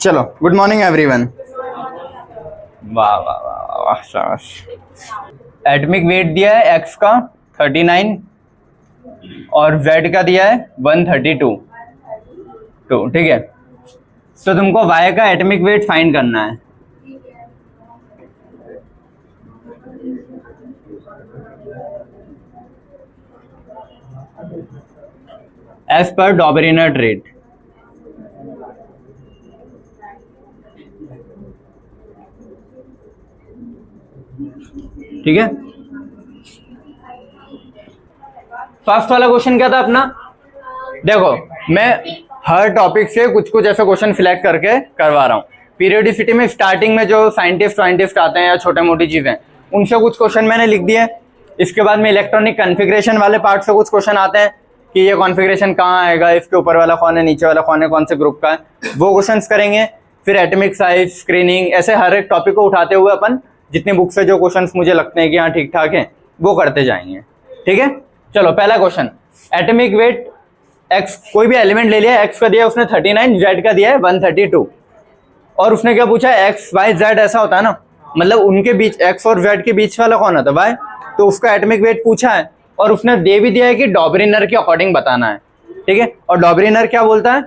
चलो, good morning everyone. वाह वाह वाह वाह, शाबाश। एटॉमिक वेट दिया है एक्स का 39 और जेड का दिया है 132, ठीक है। तो तुमको वाई का एटॉमिक वेट फाइंड करना है। As per डॉबरिनट rate. ठीक है, फर्स्ट वाला क्वेश्चन क्या था अपना? देखो, मैं हर टॉपिक से कुछ कुछ ऐसे क्वेश्चन सिलेक्ट करके करवा रहा हूँ। पीरियोडिसिटी में स्टार्टिंग में जो साइंटिस्ट आते हैं या छोटे मोटी चीजें, उनसे कुछ क्वेश्चन मैंने लिख दिए। इसके बाद में इलेक्ट्रॉनिक कॉन्फ़िगरेशन वाले पार्ट से कुछ क्वेश्चन आते हैं कि ये कॉन्फ़िगरेशन कहाँ आएगा, इसके ऊपर वाला कौन है, नीचे वाला कौन है, कौन से ग्रुप का है, वो क्वेश्चन करेंगे। फिर एटॉमिक साइज, स्क्रीनिंग, ऐसे हर एक टॉपिक को उठाते हुए अपन जितनी बुक से जो क्वेश्चंस मुझे लगते हैं कि हाँ ठीक ठाक है, वो करते जाएंगे। ठीक है, चलो पहला क्वेश्चन, एटॉमिक वेट एक्स, कोई भी एलिमेंट ले लिया, एक्स का दिया उसने 39, जेड का दिया है 132, और उसने क्या पूछा है, एक्स वाई जेड ऐसा होता है ना, मतलब उनके बीच, एक्स और जेड के बीच वाला कौन होता है, वाई। तो उसका एटॉमिक वेट पूछा है और उसने दे भी दिया है कि डॉबरिनर के अकॉर्डिंग बताना है। ठीक है, और डॉबरिनर क्या बोलता है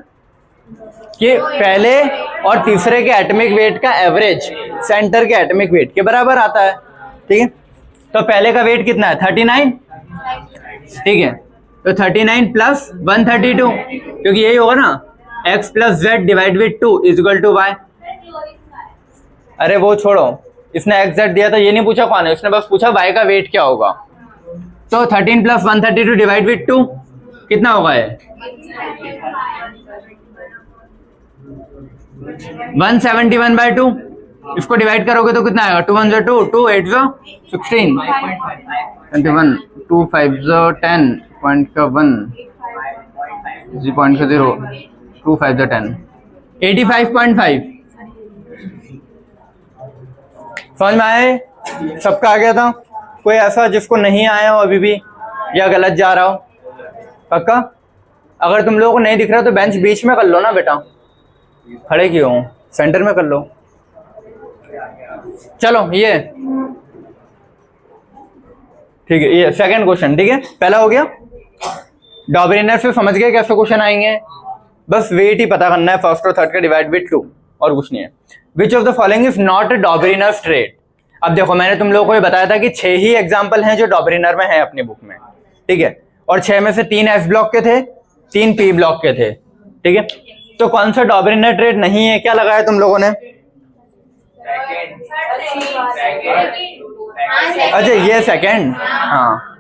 कि पहले और तीसरे के एटॉमिक वेट का एवरेज सेंटर के एटॉमिक वेट के बराबर आता है। ठीक है, तो पहले का वेट कितना है, 39। ठीक है, तो 39 प्लस 132, क्योंकि यही होगा ना, x plus z divide with 2 is equal to y. अरे वो छोड़ो, इसने x z दिया था, ये नहीं पूछा कौन है, इसने बस पूछा y का वेट क्या होगा। तो 13 प्लस 132 डिवाइड विद 2 कितना होगा ये, 171/2। इसको डिवाइड करोगे तो कितना आएगा, 2 1 2, 2 8 16, 21, 2 5 10, पॉइंट का 1, 0.0, 2 5 10, 85.5। समझ में आए? सबका आ गया था? कोई ऐसा जिसको नहीं आया हो अभी भी, या गलत जा रहा हो? पक्का? अगर तुम लोगों को नहीं दिख रहा तो बेंच बीच में कर लो ना बेटा, खड़े क्यों हो, सेंटर में कर लो। चलो ये ठीक है, ये सेकंड क्वेश्चन। ठीक है, पहला हो गया, डॉबरिनर से समझ गए कैसे क्वेश्चन आएंगे, बस वेट ही पता करना है फर्स्ट और थर्ड का डिवाइड विद 2, और कुछ नहीं है। Which of the following is not a Dobereiner trait. अब देखो, मैंने तुम लोगों को ये बताया था कि 6 ही एग्जाम्पल हैं जो डॉबरिनर में है अपनी बुक में। ठीक है, और 6 में से 3 एस ब्लॉक के थे, 3 पी ब्लॉक के थे। ठीक है, तो कौन सा डॉबरिनर ट्रेट नहीं है, क्या लगाया तुम लोगों ने? अच्छा ये सेकंड, हाँ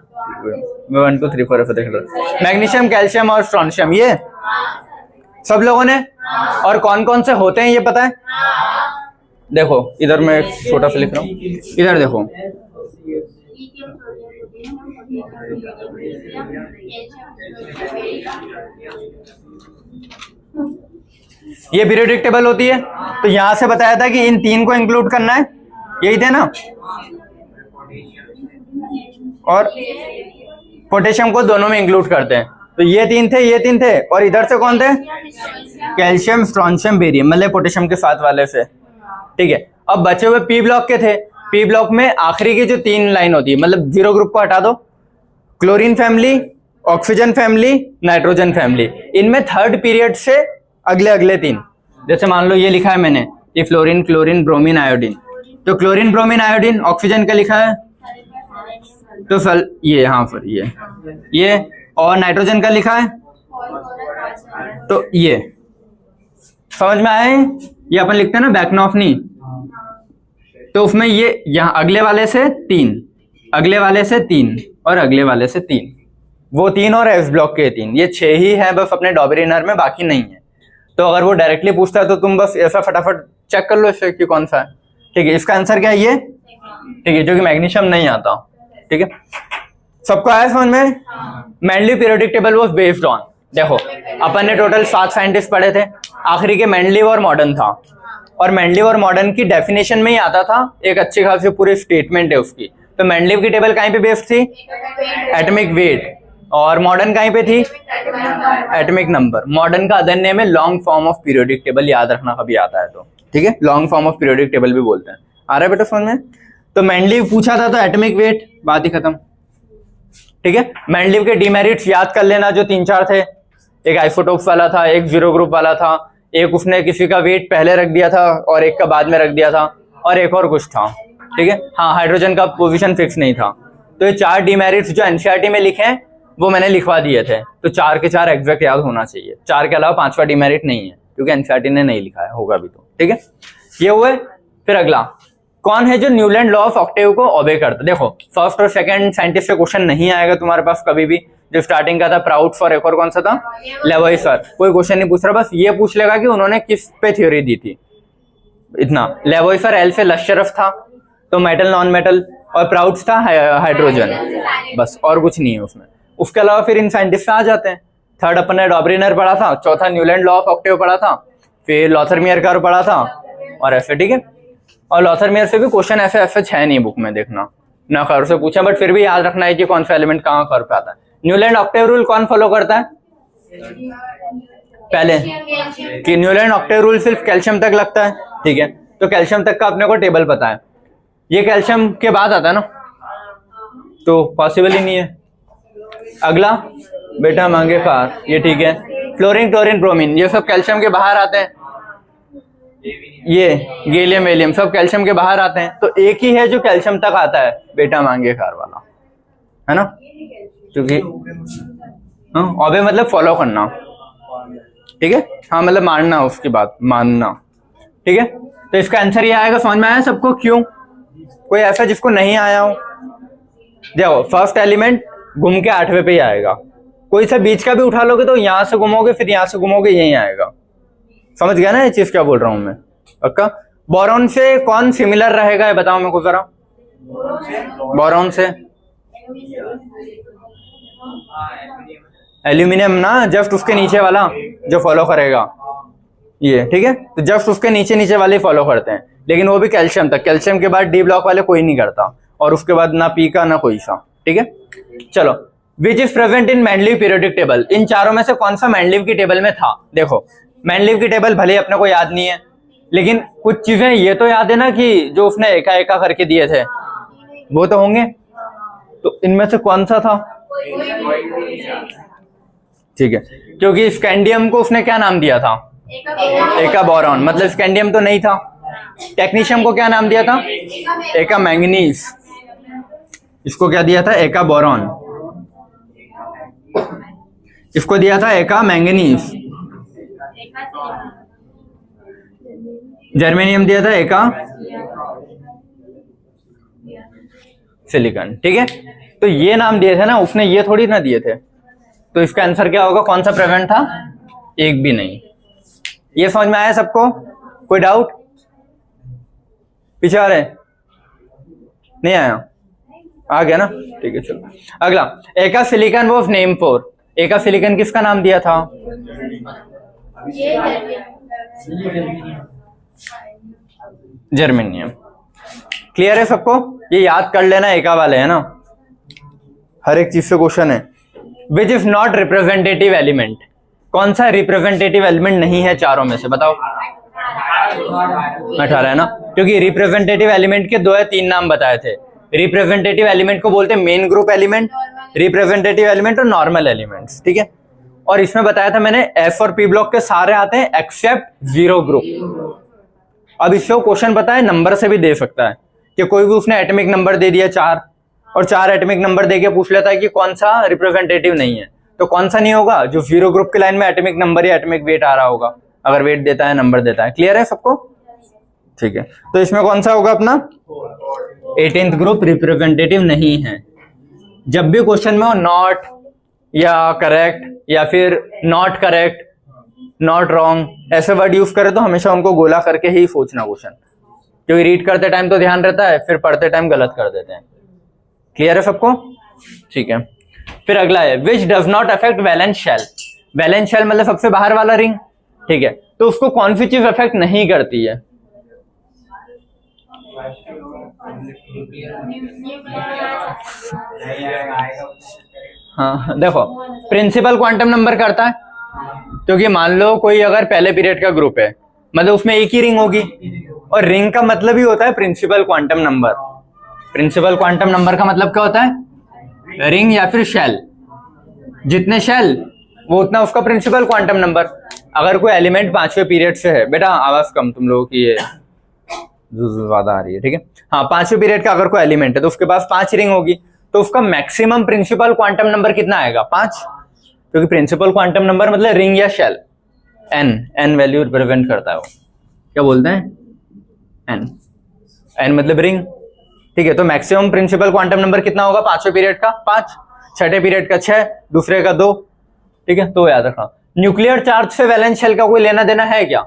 1 2 3 4 देख लो, मैग्नीशियम, कैल्शियम और स्ट्रोंशियम, ये सब लोगों ने। और कौन कौन से होते हैं ये पता है? देखो इधर मैं छोटा सा लिख रहा हूँ, इधर देखो, ये पीरियोडिक टेबल होती है। तो यहां से बताया था कि इन 3 को इंक्लूड करना है, यही थे ना, और पोटेशियम को दोनों में इंक्लूड करते हैं। तो ये 3 थे, ये 3 थे, और इधर से कौन थे, कैल्शियम, स्ट्रोंशियम, बेरियम, मतलब पोटेशियम के साथ वाले से। ठीक है, अब बचे हुए पी ब्लॉक के थे। पी ब्लॉक में आखिरी की जो 3 लाइन होती है, मतलब 0 ग्रुप को हटा दो, chlorine family, oxygen family, nitrogen family, इनमें थर्ड पीरियड से अगले अगले 3, जैसे मान लो ये लिखा है मैंने, ये फ्लोरीन, क्लोरीन, ब्रोमीन, आयोडीन, तो क्लोरीन, ब्रोमीन, आयोडीन ऑक्सीजन का लिखा है, तो सर ये, हाँ फिर ये, और नाइट्रोजन का लिखा है, तो ये समझ में आए? ये अपन लिखते हैं ना बैकनॉफनी, तो उसमें ये यहाँ अगले वाले से 3, अगले वाले से 3, और अगले वाले से 3, वो 3 और एस ब्लॉक के 3, ये 6 ही है बस अपने डॉबरिनर में, बाकी नहीं है। तो अगर वो डायरेक्टली पूछता है तो तुम बस ऐसा फटाफट चेक कर लो इससे कि कौन सा है। ठीक है, इसका आंसर क्या है, ये। ठीक है, जो कि मैग्नीशियम नहीं आता। ठीक है, सबको आया समझ में? Mendeley periodic table was based on, देखो अपन ने टोटल 7 साइंटिस्ट पढ़े थे, आखिरी के मेंडलीव और मॉडर्न था, और मेंडलीव और मॉडर्न की डेफिनेशन में ही आता था, एक अच्छी खासी पूरी स्टेटमेंट है उसकी। तो मेंडलीव की टेबल कहीं पे बेस्ड थी, एटॉमिक वेट, और मॉडर्न कहीं पे थी, एटॉमिक नंबर। मॉडर्न का अदर नेम है long form of periodic table, याद रखना कभी आता है तो, ठीक है, long form of periodic table भी बोलते हैं। आ रहा है बेटा समझ में? तो मेंडलीव पूछा था तो एटॉमिक वेट, बात ही खत्म, ठीक है। मेंडलीव के डीमेरिट्स याद कर लेना जो 3-4 थे, एक आइसोटोप्स वाला था, एक जीरो ग्रुप वाला था, एक उसने किसी का वेट पहले रख दिया था और एक का बाद में रख दिया था, और एक और कुछ था, ठीक है। हाँ, हाइड्रोजन का पोजीशन फिक्स नहीं था। तो ये 4 डीमेरिट्स जो एनसीईआरटी में लिखे हैं वो मैंने लिखवा दिए थे, तो 4 के 4 एग्जैक्ट याद होना चाहिए। 4 के अलावा 5वां डीमेरिट नहीं है क्योंकि एनसीईआरटी ने नहीं लिखा है, होगा भी तो, ठीक है। ये हुए। फिर अगला कौन है जो न्यूलैंड लॉ ऑफ ऑक्टेव को ओबे करता? देखो फर्स्ट और सेकंड साइंटिस्ट से क्वेश्चन नहीं आएगा तुम्हारे पास कभी भी। जो स्टार्टिंग का था प्राउड्स और एक और कौन सा था, लेवोइसर, कोई क्वेश्चन नहीं पूछ रहा, बस ये पूछ लेगा कि उन्होंने किस पे थ्योरी दी थी, इतना। लेवोइसर एल से लश्शरफ था, तो मेटल नॉन मेटल, और प्राउड्स था हाइड्रोजन, बस, और कुछ नहीं है उसमें। उसके अलावा फिर इन साइंटिस्ट आ जाते हैं। थर्ड अपन ने डॉबरिनर पढ़ा था, चौथा न्यूलैंड लॉ ऑफ ऑक्टेव पढ़ा था, फिर लॉथरमियर कर्व पढ़ा था, और ऐसे, ठीक है। और लॉथरमियर से भी क्वेश्चन ऐसे ऐसे है नहीं बुक में, देखना ना कर्व से पूछा, बट फिर भी याद रखना है कि कौन सा एलिमेंट कहाँ कर्व पे आता है। न्यूलैंड ऑक्टेव रूल कौन फॉलो करता है? पहले कि न्यूलैंड ऑक्टेव रूल सिर्फ कैल्शियम तक लगता है, ठीक है। तो कैल्शियम तक का अपने को टेबल पता है, ये कैल्शियम के बाद आता है ना, तो पॉसिबल ही नहीं है। अगला बेटा मांगे कार, ये ठीक है। फ्लोरीन, क्लोरीन, ब्रोमीन, ये सब कैल्शियम के बाहर आते हैं। ये गैलियम, वेलियम सब कैल्शियम के बाहर आते हैं, तो एक ही है जो कैल्शियम तक आता है, बेटा मांगे कार वाला, है ना। क्योंकि ओबे मतलब फॉलो करना, ठीक है। हाँ मतलब मानना, उसकी बात मानना, ठीक है। तो इसका आंसर ये आएगा। समझ में आया सबको? क्यों? कोई ऐसा जिसको नहीं आया हो? देखो फर्स्ट एलिमेंट घूम के 8वें पे ही आएगा, कोई सा बीच का भी उठा लोगे तो यहां से घुमोगे फिर यहां से घुमोगे, यही आएगा। समझ गया ना ये चीज क्या बोल रहा हूं मैं? पक्का? बोरॉन से कौन सिमिलर रहेगा, बताओ मेरे को जरा। बोरॉन से एल्यूमिनियम ना, जस्ट उसके नीचे वाला जो फॉलो करेगा ये, ठीक है। तो जस्ट उसके नीचे नीचे वाले फॉलो करते हैं, लेकिन वो भी कैल्शियम तक। कैल्शियम के बाद डी ब्लॉक वाले कोई नहीं करता, और उसके बाद ना पी का ना कोई सा, ठीक है। चलो, which is present in Mendeleev periodic table, इन चारों में से कौन सा मेंडलीव की टेबल में था? देखो मेंडलीव की टेबल भले अपने को याद नहीं है, लेकिन कुछ चीजें ये तो याद है ना कि जो उसने एका एका करके दिए थे वो तो होंगे। तो इनमें से कौन सा था? ठीक है, क्योंकि स्कैंडियम को उसने क्या नाम दिया था? एका बोरॉन, मतलब स्कैंडियम तो नहीं था। टेक्नीशियम को क्या नाम दिया था? एका मैंगनीज। इसको क्या दिया था? एका बोरॉन। इसको दिया था एका मैंगनीज। जर्मेनियम दिया था एका सिलिकॉन, ठीक है। तो ये नाम दिए थे ना उसने, ये थोड़ी ना दिए थे। तो इसका आंसर क्या होगा? कौन सा प्रेजेंट था? एक भी नहीं। ये समझ में आया सबको? कोई डाउट? पीछे आ रहे? नहीं आया? आ गया ना, ठीक है। चलो अगला, एका सिलिकॉन वाज नेम फॉर, एका सिलिकॉन किसका नाम दिया था? जर्मेनियम। क्लियर है सबको? ये याद कर लेना, एका वाले है ना, हर एक चीज से क्वेश्चन है। Which is not representative element, कौन सा रिप्रेजेंटेटिव एलिमेंट नहीं है चारों में से? बताओ। 18 है ना, क्योंकि रिप्रेजेंटेटिव एलिमेंट के 2 या 3 नाम बताए थे। रिप्रेजेंटेटिव एलिमेंट को बोलते हैं main group element, representative element और नॉर्मल एलिमेंट्स, ठीक है। और इसमें बताया था मैंने एफ और पी ब्लॉक के सारे आते हैं एक्सेप्ट जीरो ग्रुप। अब इससे क्वेश्चन पता है नंबर से भी दे सकता है कि कोई भी उसने एटॉमिक नंबर दे दिया 4 और 4 एटॉमिक नंबर देके पूछ लेता है कि कौन सा रिप्रेजेंटेटिव नहीं है, तो कौन सा नहीं होगा? जो जीरो ग्रुप की लाइन में एटॉमिक नंबर या एटॉमिक वेट आ रहा होगा, अगर वेट देता है नंबर देता है। क्लियर है सबको? ठीक है, तो इसमें कौन सा होगा अपना? 18th ग्रुप रिप्रेजेंटेटिव नहीं है। जब भी क्वेश्चन में हो नॉट या करेक्ट या फिर नॉट करेक्ट, नॉट रॉन्ग ऐसे वर्ड यूज करे तो हमेशा उनको गोला करके ही सोचना क्वेश्चन, क्योंकि रीड करते टाइम तो ध्यान रहता है, फिर पढ़ते टाइम गलत कर देते हैं। क्लियर है सबको? ठीक है। फिर अगला है which does not affect valence shell. Valence shell मतलब सबसे बाहर वाला रिंग, ठीक है। तो उसको कौन सी चीज अफेक्ट नहीं करती है? हाँ देखो, प्रिंसिपल क्वांटम नंबर करता है, क्योंकि मान लो कोई अगर पहले पीरियड का ग्रुप है, मतलब उसमें एक ही रिंग होगी, और रिंग का मतलब ही होता है principal quantum number. Principal quantum number का मतलब क्या होता है? रिंग या फिर शेल, जितने शेल वो उतना उसका प्रिंसिपल क्वांटम नंबर। अगर कोई एलिमेंट 5वें पीरियड से है, बेटा आवाज कम, तुम लोगों की ये ज्यादा आ रही है, ठीक है। हाँ, 5वें पीरियड का अगर कोई एलिमेंट है तो उसके पास 5 रिंग होगी, तो उसका मैक्सिमम प्रिंसिपल क्वांटम नंबर कितना आएगा? 5, क्योंकि प्रिंसिपल क्वांटम नंबर मतलब रिंग या शेल, एन वैल्यू रिप्रेजेंट करता है वो, क्या बोलते हैं? एन मतलब रिंग, ठीक है। तो मैक्सिमम प्रिंसिपल क्वांटम नंबर कितना होगा 5वें पीरियड का? 5, छठे पीरियड का 6, दूसरे का 2, ठीक है। तो याद रखना, न्यूक्लियर चार्ज से वैलेंस शेल का कोई लेना देना है क्या?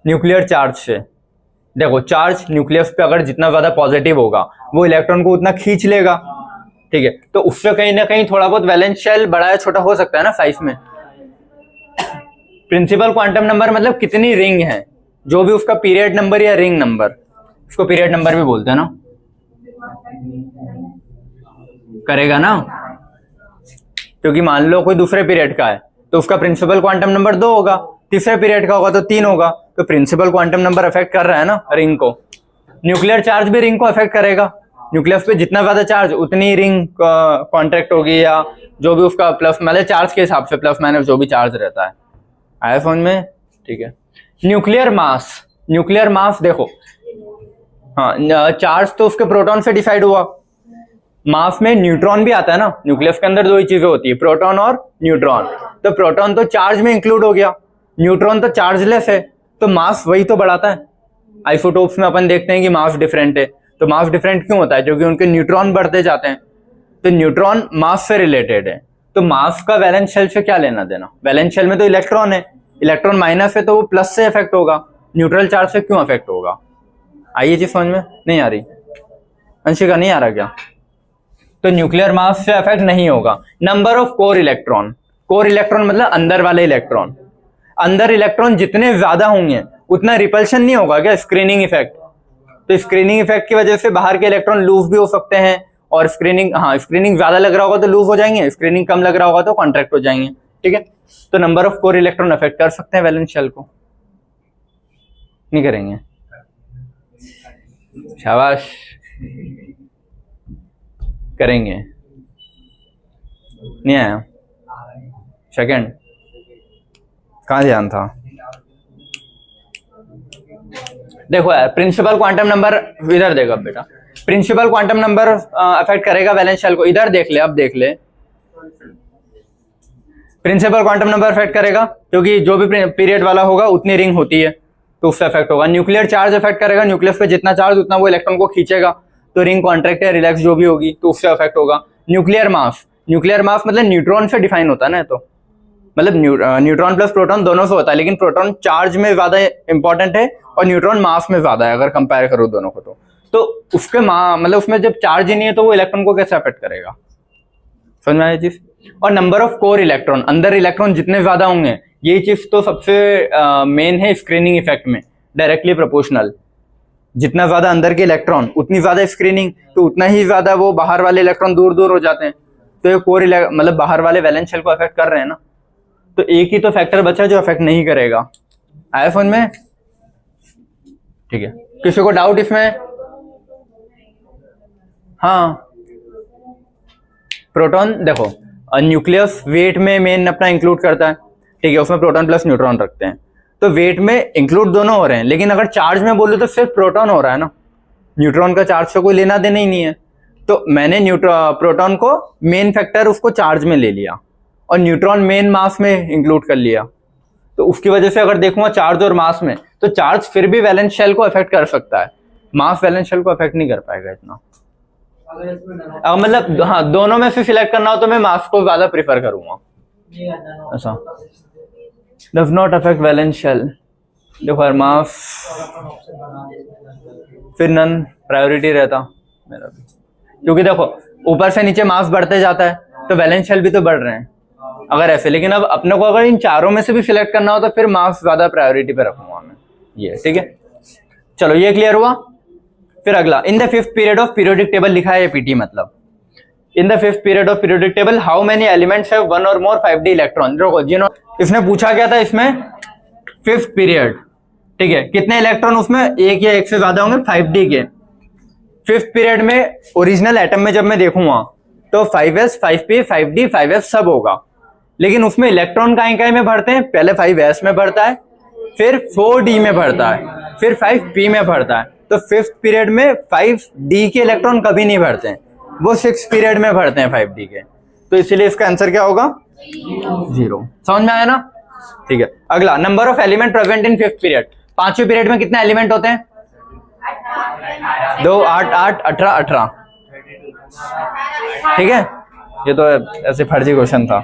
न्यूक्लियर चार्ज से देखो, चार्ज न्यूक्लियस पे अगर जितना ज्यादा पॉजिटिव होगा वो इलेक्ट्रॉन को उतना खींच लेगा, ठीक है। तो उससे कहीं ना कहीं थोड़ा बहुत वैलेंस शेल बड़ा या छोटा हो सकता है ना साइज में। प्रिंसिपल क्वांटम नंबर मतलब कितनी रिंग है, जो भी उसका पीरियड नंबर या रिंग नंबर, उसको पीरियड नंबर भी बोलते हैं ना, करेगा ना। क्योंकि मान लो कोई दूसरे पीरियड का है तो उसका प्रिंसिपल क्वांटम नंबर 2 होगा, तीसरे पीरियड का होगा तो 3 होगा, तो प्रिंसिपल क्वांटम नंबर अफेक्ट कर रहा है ना रिंग को। न्यूक्लियर चार्ज भी रिंग को अफेक्ट करेगा, न्यूक्लियस पे जितना ज्यादा चार्ज उतनी रिंग कॉन्ट्रैक्ट होगी, या जो भी उसका प्लस मतलब चार्ज के हिसाब से प्लस माइनस जो भी चार्ज रहता है। आया समझ में? ठीक है। न्यूक्लियर मास देखो, हाँ चार्ज तो उसके प्रोटॉन से डिसाइड हुआ, मास में न्यूट्रॉन भी आता है ना, न्यूक्लियस के अंदर 2 ही चीजें होती है, प्रोटॉन और न्यूट्रॉन। तो प्रोटॉन तो चार्ज में इंक्लूड हो गया, न्यूट्रॉन तो चार्जलेस है, तो मास वही तो बढ़ाता है। आइसोटोप्स में अपन देखते हैं कि मास डिफरेंट है, तो मास डिफरेंट क्यों होता है? क्योंकि उनके न्यूट्रॉन बढ़ते जाते हैं, तो न्यूट्रॉन मास से रिलेटेड है। तो मास का वैलेंस शेल से क्या लेना देना? वैलेंस शेल में तो इलेक्ट्रॉन है, इलेक्ट्रॉन माइनस है तो वो प्लस से इफेक्ट होगा, न्यूट्रल चार्ज से क्यों इफेक्ट होगा? आइए चीज समझ में नहीं आ रही? अंशिका नहीं आ रहा क्या? तो न्यूक्लियर मास से इफेक्ट नहीं होगा। नंबर ऑफ कोर इलेक्ट्रॉन मतलब अंदर वाले इलेक्ट्रॉन, अंदर इलेक्ट्रॉन जितने ज्यादा होंगे उतना रिपल्शन नहीं होगा क्या? Screening effect. तो स्क्रीनिंग इफेक्ट की वजह से बाहर के इलेक्ट्रॉन लूज भी हो सकते हैं, और स्क्रीनिंग ज्यादा लग रहा होगा तो लूज हो जाएंगे, स्क्रीनिंग कम लग रहा होगा तो कॉन्ट्रैक्ट हो जाएंगे, ठीक है। तो number of core electron affect कर सकते हैं वैलेंस शेल को, नहीं करेंगे? शाबाश, करेंगे। नहीं आया? सेकंड कहां ध्यान था? देखो यार, प्रिंसिपल क्वांटम नंबर इधर देखो बेटा, प्रिंसिपल क्वांटम नंबर अफेक्ट करेगा वैलेंस शेल को। इधर देख ले, अब देख ले, प्रिंसिपल क्वांटम नंबर अफेक्ट करेगा क्योंकि जो भी पीरियड वाला होगा उतनी रिंग होती है, तो उससे अफेक्ट होगा। न्यूक्लियर चार्ज अफेक्ट करेगा, न्यूक्लियस पे जितना चार्ज उतना वो इलेक्ट्रॉन को खींचेगा, तो रिंग कॉन्ट्रैक्ट या रिलैक्स जो भी होगी तो उससे अफेक्ट होगा। न्यूक्लियर मास मतलब न्यूट्रॉन से डिफाइन होता है ना, तो मतलब न्यूट्रॉन प्लस प्रोटॉन दोनों से होता है, लेकिन प्रोटॉन चार्ज में ज्यादा इंपॉर्टेंट है और न्यूट्रॉन मास में ज्यादा है, अगर कंपेयर करो दोनों को। तो उसके मतलब उसमें जब चार्ज ही नहीं है तो वो इलेक्ट्रॉन को कैसे अफेक्ट करेगा? समझ में आया चीज? और नंबर ऑफ कोर इलेक्ट्रॉन, अंदर इलेक्ट्रॉन जितने ज्यादा होंगे, ये चीज तो सबसे मेन है स्क्रीनिंग इफेक्ट में, डायरेक्टली प्रोपोर्शनल। जितना ज्यादा अंदर के इलेक्ट्रॉन उतनी ज्यादा स्क्रीनिंग, तो उतना ही ज्यादा वो बाहर वाले इलेक्ट्रॉन दूर दूर हो जाते हैं, तो ये कोर मतलब बाहर वाले वैलेंस शेल को अफेक्ट कर रहे हैं ना, तो एक ही तो फैक्टर बचा जो अफेक्ट नहीं करेगा। आया समझ में? ठीक है, किसी को डाउट इसमें? हाँ, प्रोटॉन देखो, न्यूक्लियस वेट में मेन अपना इंक्लूड करता है, ठीक है, उसमें प्रोटॉन प्लस न्यूट्रॉन रखते हैं, तो वेट में इंक्लूड दोनों हो रहे हैं, लेकिन अगर चार्ज में बोलूं तो सिर्फ प्रोटॉन हो रहा है ना, न्यूट्रॉन का चार्ज से कोई लेना देना ही नहीं है। तो मैंने प्रोटॉन को मेन फैक्टर उसको चार्ज में ले लिया और न्यूट्रॉन मेन मास में इंक्लूड कर लिया, तो उसकी वजह से अगर देखूंगा चार्ज और मास में, तो चार्ज फिर भी वैलेंस शेल को अफेक्ट कर सकता है, मास वैलेंस शेल को अफेक्ट नहीं कर पाएगा इतना। मतलब हाँ, दोनों में से सिलेक्ट करना हो तो मैं मास को ज्यादा प्रीफर करूंगा। ऐसा does not affect valence shell. देखो यार, मास फिर नन प्रायोरिटी रहता मेरा भी, क्योंकि देखो ऊपर से नीचे मास बढ़ते जाता है तो वैलेंस शेल भी तो बढ़ रहे हैं अगर ऐसे। लेकिन अब अपने को अगर इन चारों में से भी सिलेक्ट करना हो तो फिर मास ज्यादा प्रायोरिटी पे रखूंगा मैं, ये ठीक है। चलो ये क्लियर हुआ। फिर अगला, in the 5th period of periodic table लिखा है पीटी, मतलब in the fifth period of periodic table how many elements have one और मोर 5d इलेक्ट्रॉन। देखो इसने पूछा क्या था इसमें, फिफ्थ पीरियड, ठीक है, कितने इलेक्ट्रॉन उसमें, एक या एक से ज्यादा होंगे 5d के। फिफ्थ पीरियड में ओरिजिनल एटम में जब मैं देखूंगा तो 5s 5p 5d 5s सब होगा, लेकिन उसमें इलेक्ट्रॉन काहे में भरते हैं, पहले 5s में भरता है, फिर 4d में भरता है, फिर 5p में भरता है। तो फिफ्थ पीरियड में 5d के इलेक्ट्रॉन कभी नहीं भरते हैं, वो सिक्स पीरियड में भरते हैं 5d के। तो इसीलिए इसका आंसर क्या होगा, 0। समझ में आया ना? ठीक है, अगला number of element present in fifth period. पांचवें पीरियड में कितने एलिमेंट होते हैं, 2 8 8 18 18। ठीक है, ये तो ऐसे फर्जी क्वेश्चन था।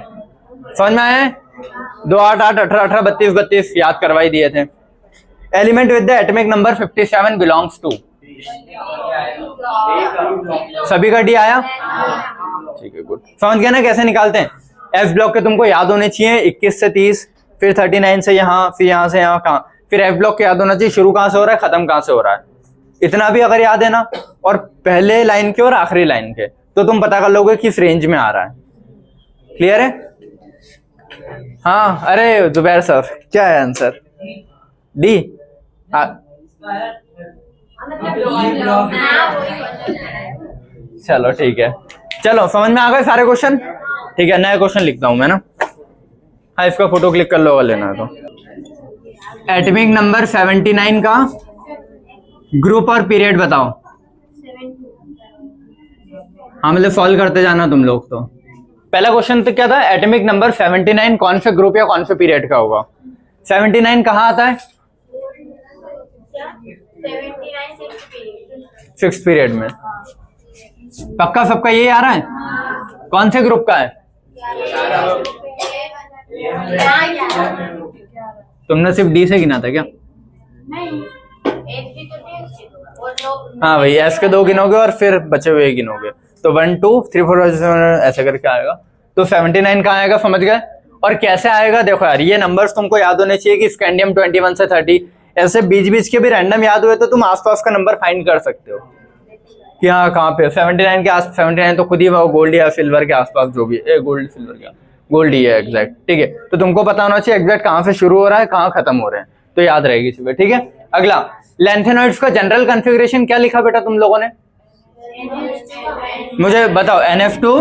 समझ में आया? 2 8 8 18 18 32 32 याद करवाई दिए थे। Element with the atomic number 57 belongs to, सभी का डी आया? ठीक है, गुड। समझ गया ना कैसे निकालते हैं? एफ ब्लॉक के तुमको याद होने चाहिए 21 से 30, फिर 39 से यहाँ, फिर यहाँ से यहाँ, कहाँ, फिर एफ ब्लॉक के याद होना चाहिए शुरू कहाँ से हो रहा है, खत्म कहाँ से हो रहा है। इतना भी अगर याद है ना, और पहले लाइन के और आखिरी लाइन के, तो तुम पता कर लोगे किस रेंज में आ रहा है। क्लियर है? हाँ, अरे जुबैर सर क्या है आंसर, डी। चलो ठीक है, चलो समझ में आ गए सारे क्वेश्चन। ठीक है, नया क्वेश्चन लिखता हूं मैं ना। हाँ, इसका फोटो क्लिक कर लो अगर लेना है तो। एटॉमिक नंबर 79 का ग्रुप और पीरियड बताओ। हाँ, मतलब सॉल्व करते जाना तुम लोग। तो पहला क्वेश्चन तो क्या था, एटॉमिक नंबर 79 कौन से ग्रुप या कौन से पीरियड का होगा। 79 कहाँ आता है, सिक्स्थ पीरियड में। पक्का सबका यही आ रहा है? कौन से ग्रुप का है? तुमने सिर्फ डी से गिना था क्या? हाँ भाई, एस के 2 गिनोगे और फिर बचे हुए गिनोगे, तो 1 2 3 4 ऐसे करके आएगा। तो 79 कहाँ आएगा, समझ गए? और कैसे आएगा देखो यार, ये नंबर्स तुमको याद होने चाहिए कि स्कैंडियम 21 से 30, ऐसे बीच बीच के भी रैंडम याद हुए तो तुम आसपास का नंबर फाइंड कर सकते हो कि हाँ कहाँ पे 79 के आस। 79 तो खुद ही वो गोल्ड या सिल्वर के आसपास जो भी है, गोल्ड सिल्वर क्या, गोल्ड ही है एग्जैक्ट। ठीक है, तो तुमको पता होना चाहिए एग्जैक्ट कहाँ से शुरू हो रहा है, कहाँ खत्म हो रहे हैं, तो याद रहेगी सुबह। ठीक है, अगला लेंथेनॉइड्स का जनरल कॉन्फ़िगरेशन क्या लिखा बेटा तुम लोगों ने, मुझे बताओ। NF2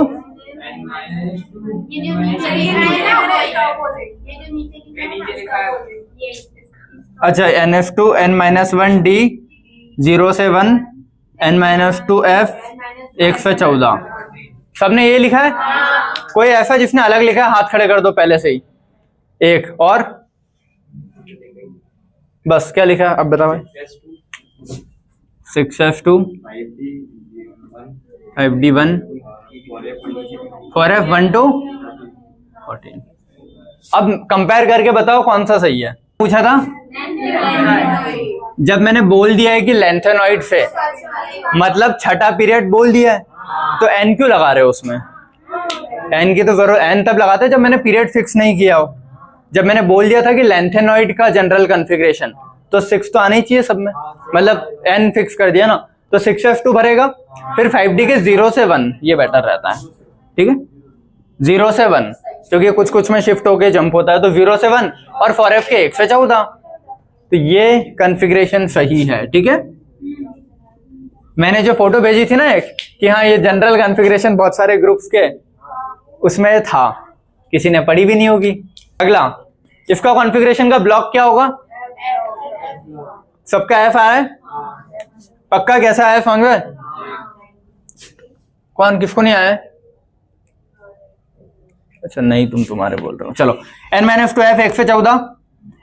अच्छा, NF2 N-1 D 0 से 1 N-2 F 1 से 14। सबने ये लिखा है? कोई ऐसा जिसने अलग लिखा है हाथ खड़े कर दो पहले से ही। एक और बस, क्या लिखा है अब बताओ भाई। 6F2 5D1 4F1 to 14। अब कंपेयर करके बताओ कौन सा सही है। पूछा था जब मैंने बोल दिया है कि लेंथेनॉइड से मतलब छठा पीरियड बोल दिया है, तो एन क्यों लगा रहे हो उसमें? एन की तो जरूरत, एन तब लगाते हैं जब मैंने पीरियड फिक्स नहीं किया हो। जब मैंने बोल दिया था कि लेंथेनॉइड का जनरल कॉन्फ़िगरेशन, तो 6 तो आना ही चाहिए सब में, मतलब एन फिक्स कर दिया ना, तो 6F2 भरेगा। फिर 5D के 0 से 1 ये बेटर रहता है। ठीक है, 0 से 1 क्योंकि कुछ कुछ में शिफ्ट होके जंप होता है, तो 0 से 1 और 4F के 1 से 14, तो ये कॉन्फ़िगरेशन सही है। ठीक है, मैंने जो फोटो भेजी थी ना एक कि हाँ ये जनरल कॉन्फ़िगरेशन बहुत सारे ग्रुप्स के उसमें था, किसी ने पढ़ी भी नहीं होगी। अगला, इसका कॉन्फ़िगरेशन का ब्लॉक क्या होगा? सबका एफ आया है पक्का? कैसा आया समझ में? कौन किसको नहीं आया? अच्छा नहीं, तुम्हारे बोल रहे हो। चलो, N-2 F 1 से 14,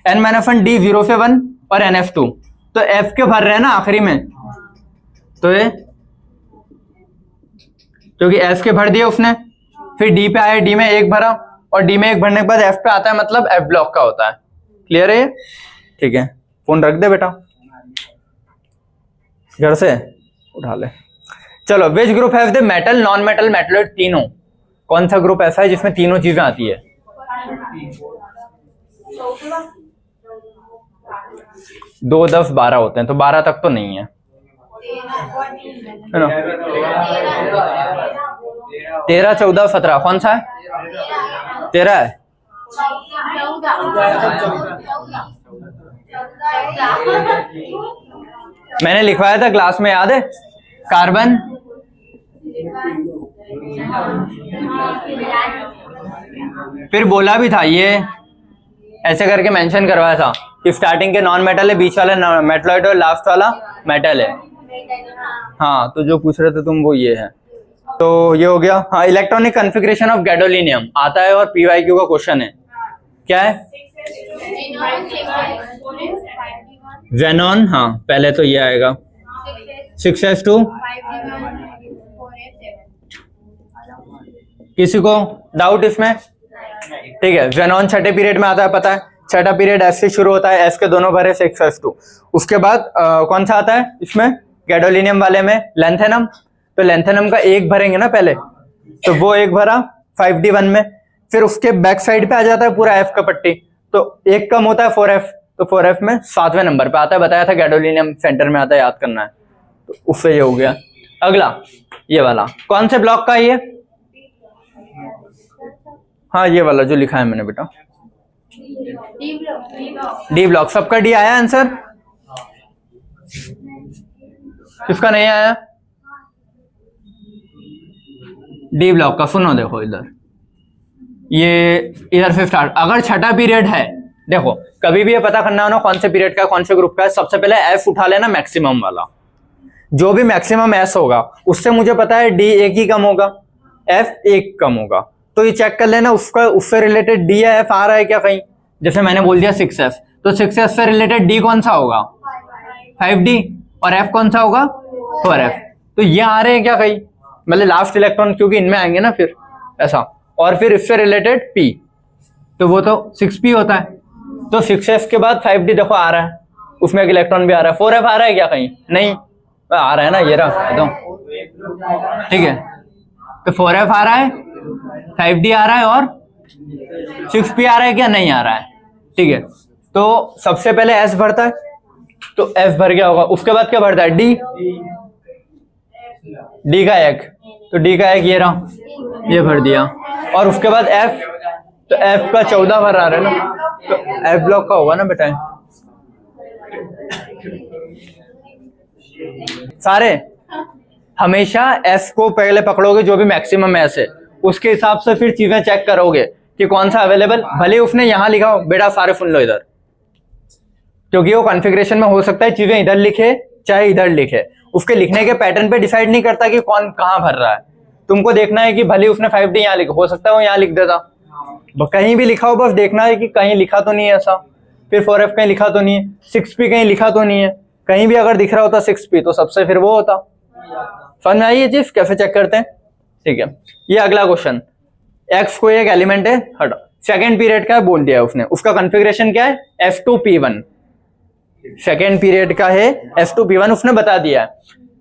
N-1 D 0 से 1 और NF2, तो F के भर रहे हैं ना आखिरी में, तो ये क्योंकि F के भर दिए उसने, फिर D पे आया, D में 1 भरा, और D में 1 भरने के बाद F पे आता है, मतलब F ब्लॉक का होता है। क्लियर है? ठीक है, फोन रख दे बेटा, घर से उठा ले। चलो, which group have the metal non metal metalloid तीनों? कौन सा ग्रुप ऐसा है जिसमें तीनों चीजें आती है? 2 10 12 होते हैं, तो 12 तक तो नहीं है ना। 13, 14, 17 कौन सा है? 13 है। मैंने लिखवाया था क्लास में, याद है? कार्बन, फिर बोला भी था ये ऐसे करके मेंशन करवाया था कि स्टार्टिंग के नॉन मेटल है, बीच वाला मेटलॉइड और लास्ट वाला मेटल है। हाँ, तो जो पूछ रहे थे तुम वो ये है। तो ये हो गया। हाँ, इलेक्ट्रॉनिक कॉन्फ़िगरेशन ऑफ गैडोलिनियम आता है और पीवाईक्यू का क्वेश्चन है। क्या है? जेनॉन। हाँ, पहले तो ये आएगा 6s2। किसी को डाउट इसमें? ठीक है, जेनॉन छठे पीरियड में आता है, पता है? छठा पीरियड एस से शुरू होता है, एस के दोनों भरे 6s2। उसके बाद कौन सा आता है इसमें गैडोलिनियम वाले में? लेंथेनम। तो लेंथेनम का एक भरेंगे ना पहले, तो वो एक भरा 5d1 में, फिर उसके बैक साइड पे आ जाता है पूरा एफ का पट्टी, तो एक कम होता है 4f, तो 4f में 7वें नंबर पे आता है। बताया था गैडोलिनियम सेंटर में आता है, याद करना है। तो उससे ये हो गया। अगला ये वाला कौन से ब्लॉक का है ये? हाँ, ये वाला जो लिखा है मैंने बेटा, डी ब्लॉक। सबका डी आया आंसर? किसका नहीं आया? डी ब्लॉक का सुनो, देखो इधर, ये इधर से स्टार्ट। अगर छठा पीरियड है, देखो कभी भी ये पता करना हो ना कौन से पीरियड का कौन से ग्रुप का है, सबसे पहले एफ उठा लेना, मैक्सिमम वाला। जो भी मैक्सिमम एस होगा उससे मुझे पता है डी एक ही कम होगा, एफ एक कम होगा, तो ये चेक कर लेना उसका, उससे रिलेटेड डी या एफ आ रहा है क्या कहीं। जैसे मैंने बोल दिया 6s, तो 6s से रिलेटेड डी कौन सा होगा? 5d, और एफ कौन सा होगा? 4f। तो ये आ रहे हैं क्या कहीं, मतलब लास्ट इलेक्ट्रॉन, क्योंकि इनमें आएंगे ना फिर ऐसा। और फिर इससे रिलेटेड p, तो वो तो 6p होता है। तो 6s के बाद 5d देखो आ रहा है, उसमें एक इलेक्ट्रॉन भी आ रहा है। 4f आ रहा है क्या कहीं? नहीं आ रहा है ना, ये रहा तो ठीक है। तो 4f आ रहा है, 5d आ रहा है और 6p आ रहा है क्या? नहीं आ रहा है। ठीक है, तो सबसे पहले s भरता है, तो f भर गया होगा। उसके बाद क्या भरता है? d का एक, तो d का एक ये रहा, ये भर दिया। और उसके बाद f, तो f का 14 भर आ रहा है ना, तो f ब्लॉक का होगा ना बेटा सारे। हमेशा s को पहले पकड़ोगे, जो भी मैक्सिमम s है उसके हिसाब से फिर चीजें चेक करोगे कि कौन सा अवेलेबल। भले उसने यहां लिखा हो, बेटा सारे सुन लो इधर, क्योंकि वो कॉन्फ़िगरेशन में हो सकता है चीजें इधर लिखे चाहे इधर लिखे, उसके लिखने के पैटर्न पे डिसाइड नहीं करता कि कौन कहां भर रहा है। तुमको देखना है कि भले उसने 5d यहाँ लिखा, हो सकता है वो यहाँ लिख देता, कहीं भी लिखा हो, बस देखना है कि कहीं लिखा तो नहीं है ऐसा। फिर 4f कहीं लिखा तो नहीं है, 6p कहीं लिखा तो नहीं है, कहीं भी अगर दिख रहा होता 6p तो सबसे फिर वो होता। समझ में आई ये चीज कैसे चेक करते हैं? ठीक है, ये अगला क्वेश्चन। x कोई एक एलिमेंट है, हटो, सेकेंड पीरियड का बोल दिया उसने, उसका कॉन्फ़िगरेशन क्या है? f2p1। सेकेंड पीरियड का है f2p1, उसने बता दिया है।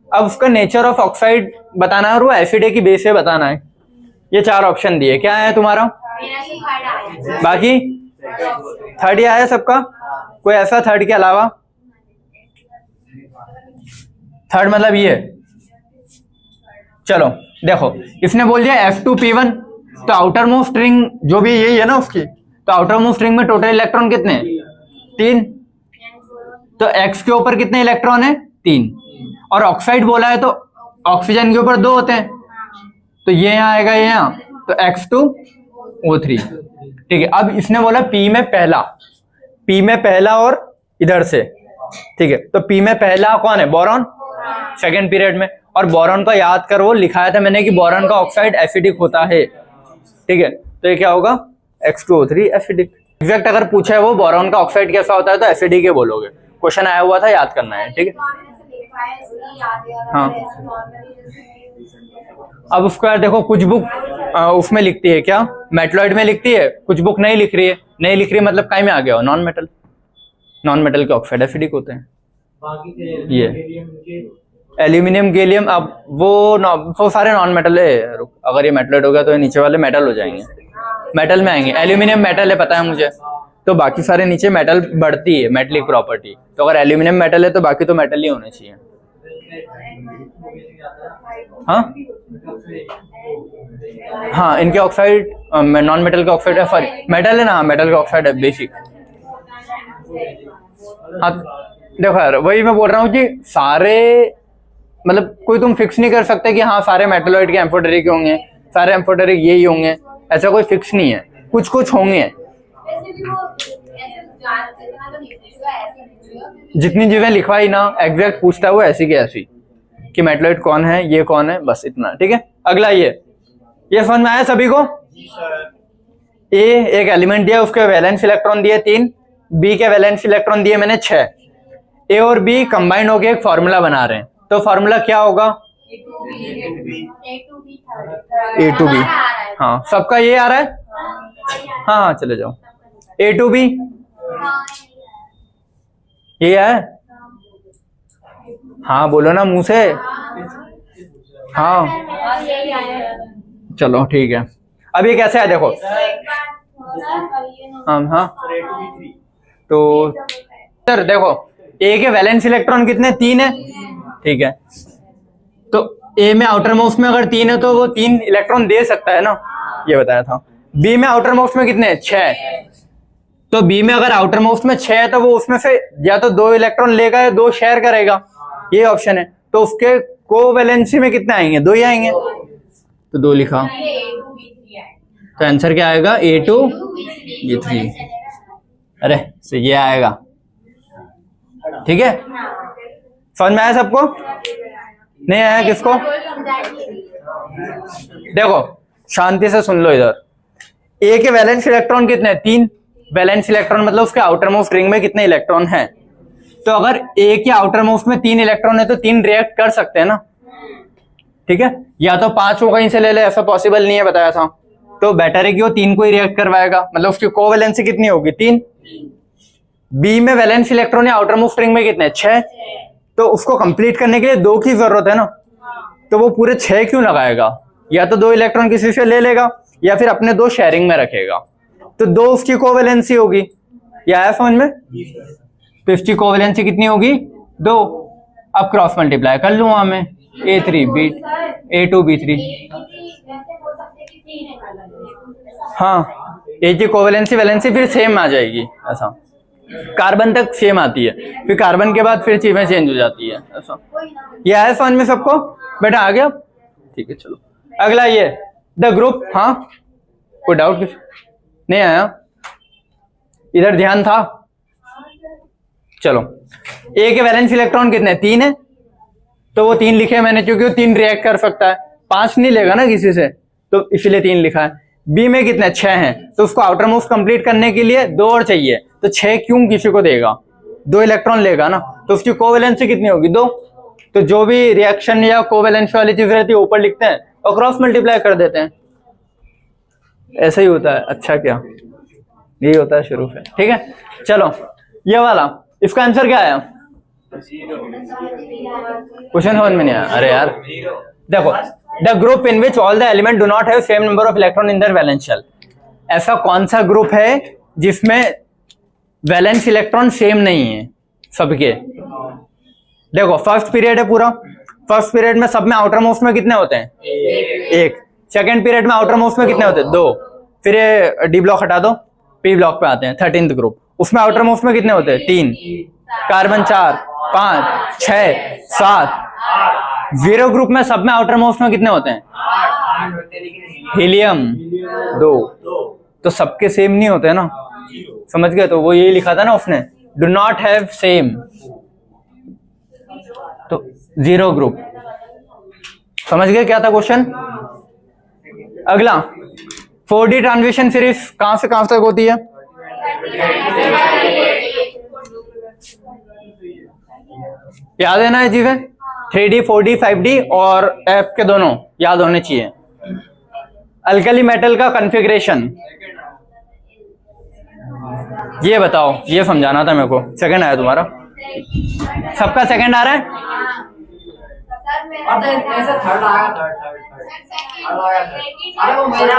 अब उसका नेचर ऑफ ऑक्साइड बताना है और वो एसिड की बेस पे बताना है। ये 4 ऑप्शन दिए, क्या है तुम्हारा? बाकी थर्ड ही आया सबका? कोई ऐसा थर्ड के अलावा? थर्ड मतलब ये, चलो देखो, इसने बोल दिया F2P1, तो आउटर मोस्ट रिंग जो भी यही है ना उसकी, तो आउटर मोस्ट रिंग में टोटल इलेक्ट्रॉन कितने हैं? 3। तो X के ऊपर कितने इलेक्ट्रॉन है? 3। और ऑक्साइड बोला है तो ऑक्सीजन के ऊपर 2 होते हैं, तो ये यहाँ आएगा, ये यहाँ, तो X2O3। ठीक है, अब इसने बोला P में पहला, P में पहला और इधर से, ठीक है, तो P में पहला कौन है? बोरॉन, सेकेंड पीरियड में। और बोरॉन का याद करो, लिखाया था मैंने कि बोरॉन का ऑक्साइड एसिडिक होता है। ठीक है, तो ये क्या होगा? X2O3 acidic. एग्जैक्ट अगर पूछा है वो बोरॉन का ऑक्साइड कैसा होता है तो एसिडिक ही बोलोगे, क्वेश्चन आया हुआ था, याद करना है। ठीक है, हाँ। अब उसका देखो, कुछ बुक उसमें लिखती है क्या? मेटलॉइड में लिखती है, कुछ बुक नहीं लिख रही है। नहीं लिख रही है मतलब कहीं में आ गया हो, नॉन मेटल। नॉन मेटल के ऑक्साइड एसिडिक होते हैं। ये एल्यूमिनियम, गैलियम, अब वो सारे नॉन मेटल है। अगर ये मेटलॉइड हो गया तो ये नीचे वाले मेटल हो जाएंगे, मेटल में आएंगे। एल्यूमिनियम मेटल है, पता है मुझे, तो बाकी सारे नीचे मेटल बढ़ती है, मेटलिक प्रॉपर्टी। तो अगर एल्यूमिनियम मेटल है तो बाकी तो मेटल ही होने चाहिए। हाँ हाँ, इनके ऑक्साइड नॉन मेटल का ऑक्साइड है, सॉरी मेटल है ना, मेटल का ऑक्साइड है बेसिक। हाँ देखो यार, वही मैं बोल रहा हूँ कि सारे मतलब कोई तुम फिक्स नहीं कर सकते कि हाँ सारे मेटलॉइड के एम्फोटेरिक होंगे, सारे एम्फोटेरिक यही होंगे, ऐसा कोई फिक्स नहीं है, कुछ कुछ होंगे। जितनी चीजें लिखवाई ना एग्जैक्ट पूछता है वो ऐसी की ऐसी कि मेटलॉइड कौन है, ये कौन है, बस इतना। ठीक है, अगला ये समझ में आया सभी को? ए एक एलिमेंट दिया, उसके वैलेंस इलेक्ट्रॉन दिए 3, बी के वैलेंस इलेक्ट्रॉन दिए मैंने 6। ए और बी कंबाइंड होकर एक फॉर्मूला बना रहे हैं, तो फॉर्मूला क्या होगा? ए टू बी। हाँ सबका ये आ रहा है? हाँ हाँ चले जाओ। ए टू बी ये है? हाँ बोलो ना मुंह से। हाँ चलो ठीक है। अब ये कैसे है देखो। हाँ तो सर देखो, ए के वैलेंस इलेक्ट्रॉन कितने? 3 है। ठीक है, तो ए में आउटर मोस्ट में अगर 3 है तो वो 3 इलेक्ट्रॉन दे सकता है ना, ये बताया था। बी में आउटर मोस्ट में कितने? 6। तो बी में अगर आउटर मोस्ट में 6 है तो वो उसमें से या तो 2 इलेक्ट्रॉन लेगा या 2 शेयर करेगा, ये ऑप्शन है। तो उसके कोवैलेंसी में कितने आएंगे? 2 ही आएंगे, तो 2 लिखा। तो आंसर क्या आएगा? A2 B3। अरे तो ये आएगा। ठीक है, समझ में आया सबको? नहीं आया किसको? देखो शांति से सुन लो इधर। ए के वैलेंस इलेक्ट्रॉन कितने? 3। वैलेंस इलेक्ट्रॉन मतलब उसके आउटर मोस्ट रिंग में कितने इलेक्ट्रॉन हैं। तो अगर ए के आउटर मोस्ट में 3 इलेक्ट्रॉन है तो 3 रिएक्ट कर सकते हैं ना। ठीक है, या तो 5 वो कहीं से ले ले, ऐसा पॉसिबल नहीं है, बताया था। तो बेटर है कि वो 3 को ही रिएक्ट करवाएगा, मतलब उसकी कोवैलेंसी कितनी होगी? 3। बी में वैलेंस इलेक्ट्रॉन या आउटर मोस्ट रिंग में कितने? 6। तो उसको कंप्लीट करने के लिए 2 की जरूरत है ना, तो वो पूरे 6 क्यों लगाएगा? या तो 2 इलेक्ट्रॉन किसी से ले लेगा या फिर अपने 2 शेयरिंग में रखेगा, तो 2 उसकी कोवैलेंसी होगी। या आया समझ में? तो इसकी कोवैलेंसी कितनी होगी? 2। अब क्रॉस मल्टीप्लाई कर लूँ वहां में, A3 B A2 B3। हाँ ए की कोवैलेंसी वैलेंसी फिर सेम आ जाएगी, ऐसा कार्बन तक सेम आती है, फिर कार्बन के बाद फिर चीजें चेंज हो जाती है, ऐसा। ये आया समझ में सबको? बेटा आ गया? ठीक है चलो अगला ये द ग्रुप। हाँ कोई डाउट कुछ नहीं आया? इधर ध्यान था? चलो ए के वैलेंस इलेक्ट्रॉन कितने? 3 है, तो वो 3 लिखे मैंने क्योंकि वो 3 रिएक्ट कर सकता है, 5 नहीं लेगा ना किसी से, तो इसलिए 3 लिखा है। बी में कितने? 6 हैं, तो उसको आउटर मोस्ट कंप्लीट करने के लिए 2 और चाहिए, तो 6 क्यों किसी को देगा? 2 इलेक्ट्रॉन लेगा ना, तो उसकी कोवैलेंसी कितनी होगी? 2। तो जो भी रिएक्शन या कोवैलेंसी वाली चीज रहती है ऊपर लिखते हैं और क्रॉस मल्टीप्लाई कर देते हैं, ऐसा ही होता है। अच्छा क्या यही होता है शुरू से? ठीक है चलो ये वाला, इसका आंसर क्या आया? क्वेश्चन समझ में नहीं आया? अरे यार देखो, the group in which all the element do not have same number of electron in their valence shell. ऐसा कौन सा ग्रुप है जिसमें वैलेंस इलेक्ट्रॉन सेम नहीं है सबके? देखो फर्स्ट पीरियड है पूरा, फर्स्ट पीरियड में सब में आउटर मोस्ट में कितने होते हैं? 1। सेकेंड पीरियड में आउटर मोस्ट में कितने होते हैं? 2। फिर ये डी ब्लॉक हटा दो, पी ब्लॉक पे आते हैं 13th ग्रुप, उसमें आउटर मोस्ट में कितने होते हैं? 3। कार्बन 4 5 6 7। 0 ग्रुप में सब में आउटर मोस्ट में कितने होते हैं? हीलियम 2। तो सबके सेम नहीं होते हैं ना, समझ गए? तो वो यही लिखा था ना उसने, डू नॉट हैव सेम, तो 0 ग्रुप। समझ गए क्या था क्वेश्चन? अगला 4D ट्रांजिशन सीरीज कहां से कहां तक होती है? याद है ना ये चीजें? 3D 4D 5D और F के दोनों याद होने चाहिए। अल्कली मेटल का कॉन्फ़िगरेशन ये बताओ, ये समझाना था मेरे को। सेकंड आया तुम्हारा? सबका सेकंड आ रहा है?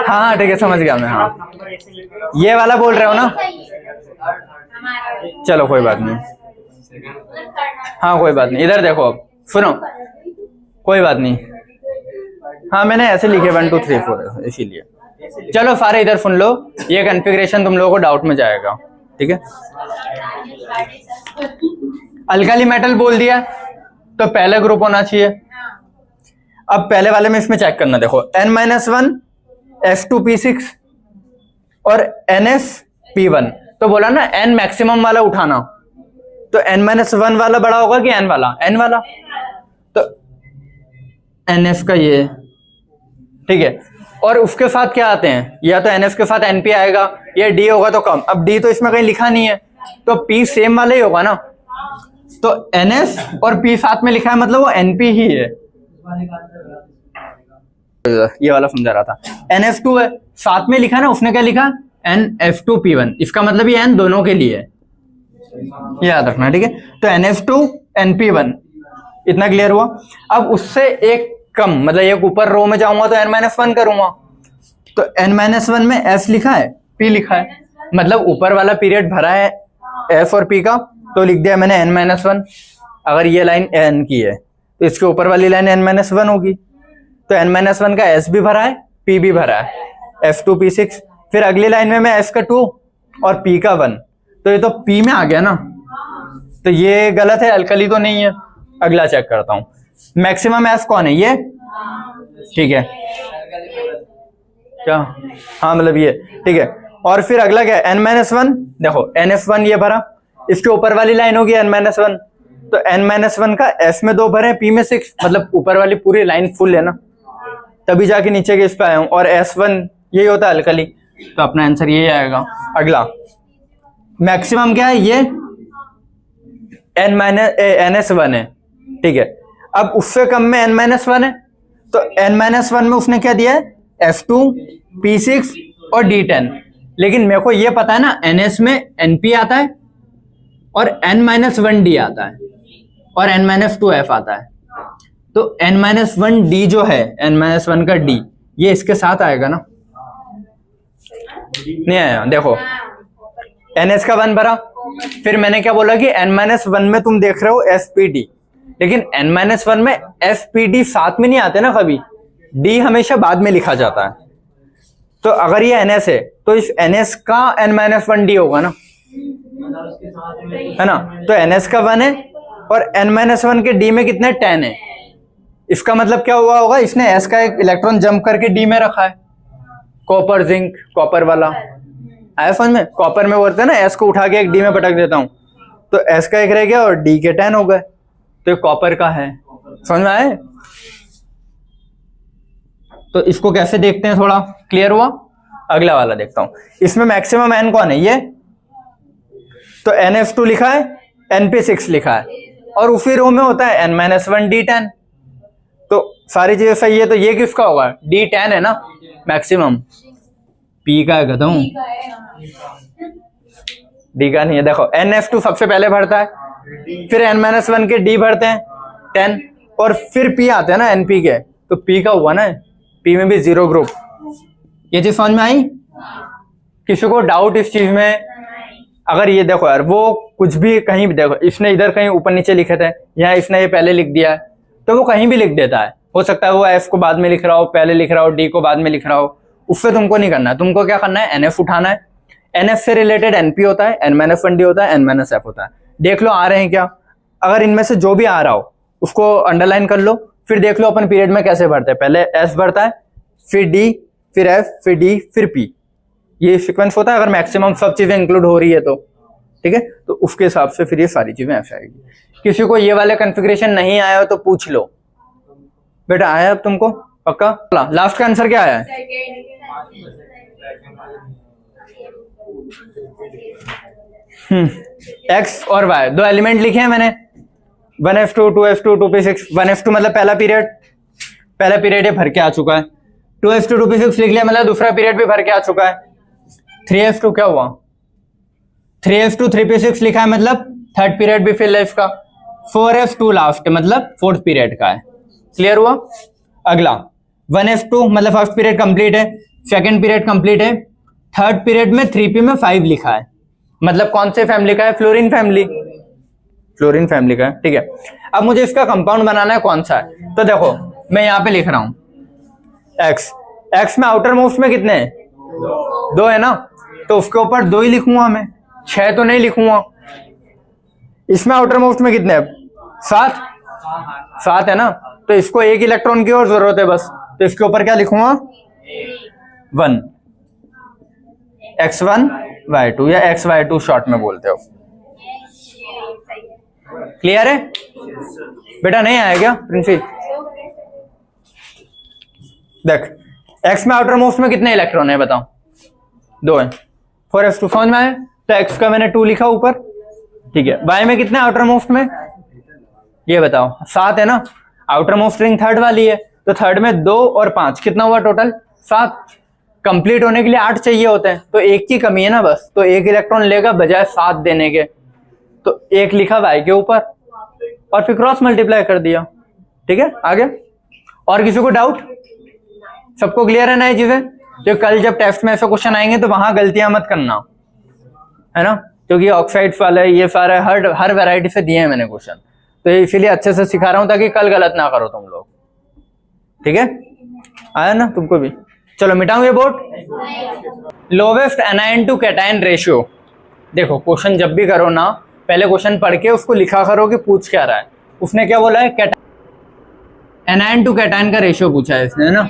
हाँ ठीक है समझ गया मैं। हाँ ये वाला बोल रहे हो ना? चलो कोई बात नहीं, हाँ कोई बात नहीं। इधर देखो अब सुनो, कोई बात नहीं, हाँ मैंने ऐसे लिखे 1 2 3 4 इसीलिए। चलो सारे इधर सुन लो, ये कॉन्फ़िगरेशन तुम लोगों को डाउट में जाएगा, ठीक है। अल्काली मेटल बोल दिया तो पहला ग्रुप होना चाहिए। अब पहले वाले में इसमें चेक करना, देखो N-1 F2P6 और NsP1, तो बोला ना N मैक्सिमम वाला उठाना, तो N-1 वाला बड़ा होगा कि N वाला? N वाला, तो NF का ये, ठीक है। और उसके साथ क्या आते हैं, या तो NF के साथ NP आएगा या D होगा तो कम। अब D तो इसमें कहीं लिखा नहीं है, तो P सेम वाला ही होगा ना, तो NS और P साथ में लिखा है मतलब वो NP ही है। ये वाला समझा रहा था। NF2 है, साथ में लिखा ना, उसने क्या लिखा? NF2P1, इसका मतलब ये N दोनों के लिए है, ये याद रखना, ठीक है। तो NF2 NP1, इतना क्लियर हुआ। अब उससे एक कम, मतलब एक ऊपर रो में जाऊंगा तो N-1 करूंगा, तो N-1 में S लिखा है, P लिखा है, मतलब ऊपर वाला पीरियड भरा है F और P का, तो लिख दिया मैंने N-1। अगर ये लाइन N की है तो इसके ऊपर वाली लाइन N-1 होगी, तो N-1 का S भी भरा है, P भी भरा है, F2P6। फिर अगली लाइन में मैं S का 2 और P का 1, तो ये तो P में आ गया ना, तो ये गलत है, अल्कली तो नहीं है। अगला चेक करता हूं, मैक्सिमम F कौन है? ये, ठीक है क्या? हाँ मतलब ये, ठीक है। और फिर अगला क्या है? N-1, देखो NF1 ये भरा, इसके ऊपर वाली लाइन होगी N-1, तो N-1 का S में 2 भरे, P में 6, मतलब ऊपर वाली पूरी लाइन फुल है ना, तभी जाके नीचे के इस पे आया हूं। और S1 यही होता है अल्कली, तो अपना आंसर यही आएगा। अगला मैक्सिमम क्या है? ये NS1 है, ठीक है। अब उससे कम में N-1 है, तो N-1 में उसने क्या दिया है? F2 P6 और D10, लेकिन मेरे को ये पता है ना NS में NP आता है और N-1D आता है और N-2F आता है, तो N-1D जो है, N-1 का D, ये इसके साथ आएगा ना, नहीं आया। देखो NS का 1 भरा, फिर मैंने क्या बोला कि N-1 में तुम देख रहे हो SPD, लेकिन N-1 में SPD साथ में नहीं आते ना कभी, D हमेशा बाद में लिखा जाता है। तो अगर ये NS है तो इस NS का N-1D होगा ना, है ना, तो NS का 1 है और N-1 के D में कितने? 10 है। इसका मतलब क्या हुआ होगा? इसने S का एक इलेक्ट्रॉन जंप करके D में रखा है, कॉपर जिंक, कॉपर वाला आया समझ में? कॉपर में बोलते हैं ना S को उठा के एक D में पटक देता हूं, तो S का एक रह गया और D के 10 हो गए, तो ये कॉपर का है। समझ में आए? तो इसको कैसे देखते हैं, थोड़ा क्लियर हुआ। अगला वाला देखता हूं, इसमें मैक्सिमम N कौन है? ये, तो NF2 लिखा है, NP6 लिखा है, और उसी रो में होता है N-1 D10, तो सारी चीजें सही है। तो ये किसका होगा? D10 है ना मैक्सिमम, P का है, कहता हूं D का नहीं है। देखो NF2 सबसे पहले भरता है, फिर N-1 के D भरते हैं 10, और फिर P आते हैं ना NP के, तो P का हुआ ना, P में भी 0 ग्रुप। ये चीज समझ में आई? किसी को डाउट इस चीज में? अगर ये देखो यार, वो कुछ भी कहीं भी देखो, इसने इधर कहीं ऊपर नीचे लिखे थे, यहाँ इसने ये पहले लिख दिया है, तो वो कहीं भी लिख देता है। हो सकता है वो F को बाद में लिख रहा हो, पहले लिख रहा हो, D को बाद में लिख रहा हो, उससे तुमको नहीं करना है। तुमको क्या करना है? NF उठाना है, NF से रिलेटेड NP होता है, N-1D होता है, N-F होता है। देख लो आ रहे हैं क्या, अगर इनमें से जो भी आ रहा हो उसको अंडरलाइन कर लो, फिर देख लो अपन पीरियड में कैसे भरते हैं। पहले S भरता है, फिर D, फिर F, फिर D, फिर P, ये सीक्वेंस होता है अगर मैक्सिमम सब चीजें इंक्लूड हो रही है तो, ठीक है। तो उसके हिसाब से फिर ये सारी चीजें ऐसे आएगी। किसी को ये वाले कॉन्फ़िगरेशन नहीं आया हो तो पूछ लो। बेटा आया अब तुमको पक्का? लास्ट का आंसर क्या आया है? X और Y दो एलिमेंट लिखे हैं मैंने, 1F2, 2F2, 2P6। 1F2 मतलब पहला पीरियड ये भर के आ चुका है, 2F2, 2P6 लिख लिया मतलब दूसरा पीरियड भी भर के आ चुका है। 3F2 क्या हुआ? 3F2, 3P6 लिखा है मतलब थर्ड पीरियड भी फिल है इसका। 4F2 लास्ट मतलब फोर्थ पीरियड का है। क्लियर हुआ? अगला 1F2 मतलब फर्स्ट पीरियड कंप्लीट है, सेकंड पीरियड कंप्लीट है, थर्ड पीरियड में 3P में 5 लिखा है, मतलब कौन से फैमिली का है? Fluorine family. फ्लोरीन फैमिली का है, ठीक है। अब मुझे इसका कंपाउंड बनाना है, कौन सा है, तो देखो मैं यहाँ पे लिख रहा हूं एक्स। एक्स में आउटर मोस्ट में कितने हैं, 2 है ना, तो उसके ऊपर 2 ही लिखूंगा मैं, 6 तो नहीं लिखूंगा। इसमें आउटर मोस्ट में कितने हैं, 7 है ना, तो इसको 1 इलेक्ट्रॉन की और जरूरत है बस, तो इसके ऊपर क्या लिखूंगा 1, x1 y2 या xy2 शॉर्ट में बोलते हो। क्लियर है बेटा, नहीं आया क्या प्रिंसिपल? देख x में आउटर मोस्ट में कितने इलेक्ट्रॉन है बताओ, 2 है। 4s2 समझ में आया, तो x का मैंने 2 लिखा ऊपर, ठीक है। y में कितने आउटर मोस्ट में, ये बताओ 7 है ना, आउटर मोस्ट रिंग थर्ड वाली है, तो थर्ड में 2 और 5 कितना हुआ टोटल 7। कंप्लीट होने के लिए 8 चाहिए होते हैं, तो 1 की कमी है ना बस, तो 1 इलेक्ट्रॉन लेगा बजाय 7 देने के, तो 1 लिखा y के ऊपर और फिर क्रॉस मल्टीप्लाई कर दिया, ठीक है। आगे और किसी को डाउट, सबको क्लियर है ना ये चीजें? जो कल जब टेस्ट में ऐसे क्वेश्चन आएंगे तो वहां गलतियां मत करना, है ना, क्योंकि ऑक्साइड्स वाले ये सारे हर वैरायटी से दिए हैं मैंने क्वेश्चन, तो इसीलिए अच्छे से सिखा रहा हूं ताकि कल गलत ना करो तुम लोग, ठीक है। आया ना तुमको भी? चलो मिटाऊं ये board. Lowest anion to cation ratio, देखो क्वेश्चन जब भी करो ना, पहले क्वेश्चन पढ़ के उसको लिखा करो कि पूछ क्या रहा है। उसने क्या बोला है, एनायन टू कैटायन का रेशियो पूछा है इसने, है ना,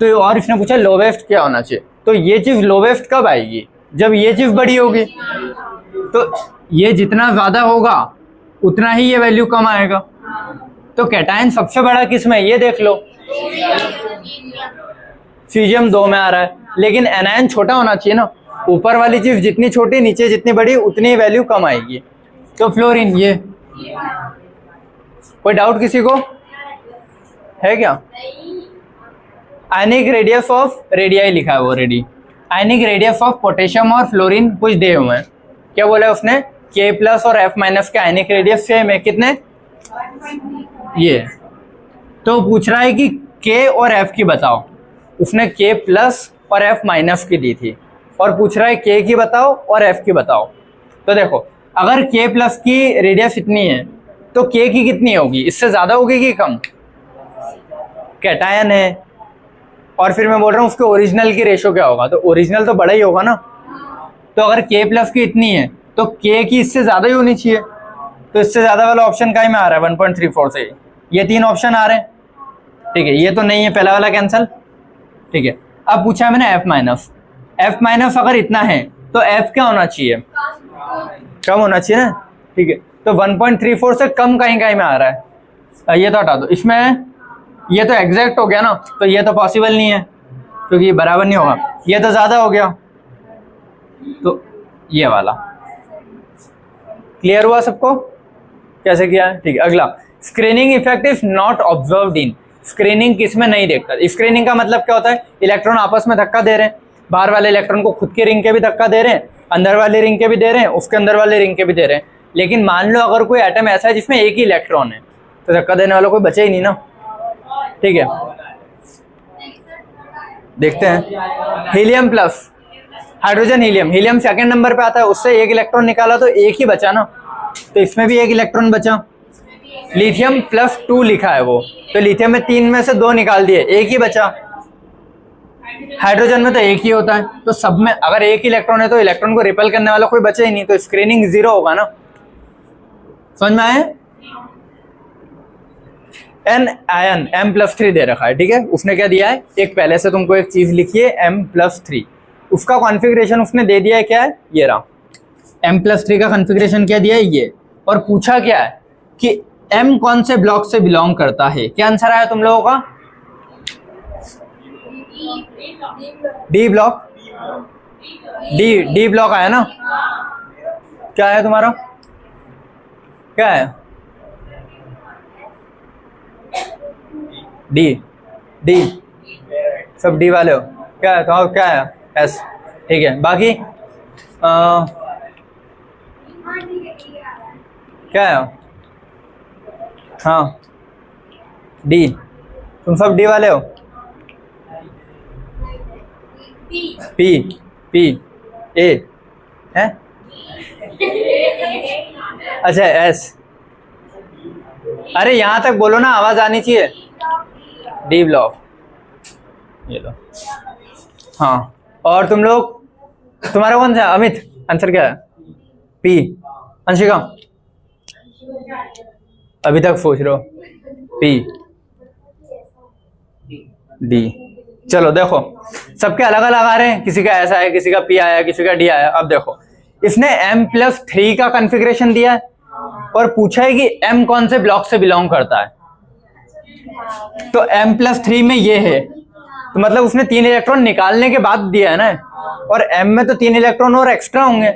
तो और इसने पूछा लोवेस्ट क्या होना चाहिए, तो ये चीज लोवेस्ट कब आएगी, जब ये चीज बड़ी होगी, तो ये जितना ज्यादा होगा उतना ही ये वैल्यू कम आएगा। तो कैटायन सबसे बड़ा किस में, ये देख लो सीजियम 2 में आ रहा है, लेकिन एनायन छोटा होना चाहिए ना, ऊपर वाली चीज जितनी छोटी नीचे जितनी बड़ी उतनी वैल्यू कम आएगी। तो फ्लोरीन, ये कोई डाउट किसी को है क्या? आयनिक रेडियस ऑफ रेडियाई लिखा है वो ready, ionic radius of potassium और फ्लोरीन कुछ दिए हुए हैं। क्या बोला उसने, K प्लस और F माइनस के आयनिक रेडियस सेम है, कितने, ये। तो पूछ रहा है कि K और F की बताओ, उसने K प्लस और F माइनस की दी थी, और पूछ रहा है K की बताओ और F की बताओ। तो देखो अगर K प्लस की रेडियस इतनी है तो K की कितनी होगी, इससे ज्यादा होगी कि कम, कैटायन है, और फिर मैं बोल रहा हूँ उसके ओरिजिनल की रेशियो क्या होगा, तो ओरिजिनल तो बड़ा ही होगा ना, तो अगर K प्लस की इतनी है तो K की इससे ज्यादा ही होनी चाहिए, तो इससे ज्यादा वाला ऑप्शन का ही में आ रहा है 1.34 से, ये 3 ऑप्शन आ रहे हैं, ठीक है। ये तो नहीं है, पहला वाला कैंसिल, ठीक है। अब पूछा है मैंने F माइनस, F माइनस अगर इतना है तो F क्या होना चाहिए, कम होना चाहिए ना, ठीक है। तो 1.34 से कम कहीं कहीं में आ रहा है, ये तो हटा दो, इसमें ये तो एग्जैक्ट हो गया ना, तो ये तो पॉसिबल नहीं है क्योंकि ये बराबर नहीं होगा, ये तो ज्यादा हो गया, तो ये वाला। क्लियर हुआ सबको कैसे किया है, ठीक है। अगला, screening effect is not observed in, screening किस में नहीं देखता। स्क्रीनिंग का मतलब क्या होता है, इलेक्ट्रॉन आपस में धक्का दे रहे हैं, बाहर वाले इलेक्ट्रॉन को खुद के रिंग के भी धक्का दे रहे हैं, अंदर वाले रिंग के भी दे रहे हैं, उसके अंदर वाले रिंग के भी दे रहे हैं, लेकिन मान लो अगर कोई एटम ऐसा है जिसमें एक ही इलेक्ट्रॉन है तो धक्का देने वाला कोई बचे ही नहीं ना, ठीक है। देखते हैं, helium plus hydrogen helium, helium second number पे आता है, उससे एक इलेक्ट्रॉन निकाला तो एक ही बचा ना, तो इसमें भी एक इलेक्ट्रॉन बचा। लिथियम +2 लिखा है वो, तो लिथियम में 3 में से 2 निकाल दिए, एक ही बचा। हाइड्रोजन में तो एक ही होता है, तो सब में अगर एक इलेक्ट्रॉन है तो इलेक्ट्रॉन को रिपेल करने वाला कोई बचे ही नहीं, तो स्क्रीनिंग 0 होगा ना, समझ में आए। एन आयन M+3 दे रखा है, ठीक है। उसने क्या दिया है, एक पहले से तुमको एक चीज लिखिए M+3, उसका कॉन्फ़िगरेशन उसने दे दिया है, क्या है, ये रहा M+3 का कॉन्फ़िगरेशन क्या दिया है ये, और पूछा क्या है कि M कौन से ब्लॉक से बिलोंग करता है। क्या आंसर आया तुम लोगों का, डी ब्लॉक, डी ब्लॉक आया ना, क्या है तुम्हारा, क्या है, डी सब डी वाले हो, क्या है, तो क्या है एस, ठीक है। बाकी क्या है, हाँ डी, तुम सब डी वाले हो, पी ए है, अच्छा एस, अरे यहां तक बोलो ना, आवाज आनी चाहिए। डी ब्लॉक, ये लो। हाँ, और तुम लोग, तुम्हारा कौन सा? अमित, आंसर क्या है? पी। अंशिका अभी तक सोच रहे हो? P, D. चलो देखो, सबके अलग अलग आ रहे हैं, किसी का ऐसा है, किसी का पी आया, किसी का डी आया। अब देखो, इसने M+3 का कॉन्फ़िगरेशन दिया है और पूछा है कि M कौन से ब्लॉक से बिलोंग करता है। तो M+3 में ये है, तो मतलब उसने 3 इलेक्ट्रॉन निकालने के बाद दिया है ना, और M में तो 3 इलेक्ट्रॉन और एक्स्ट्रा होंगे,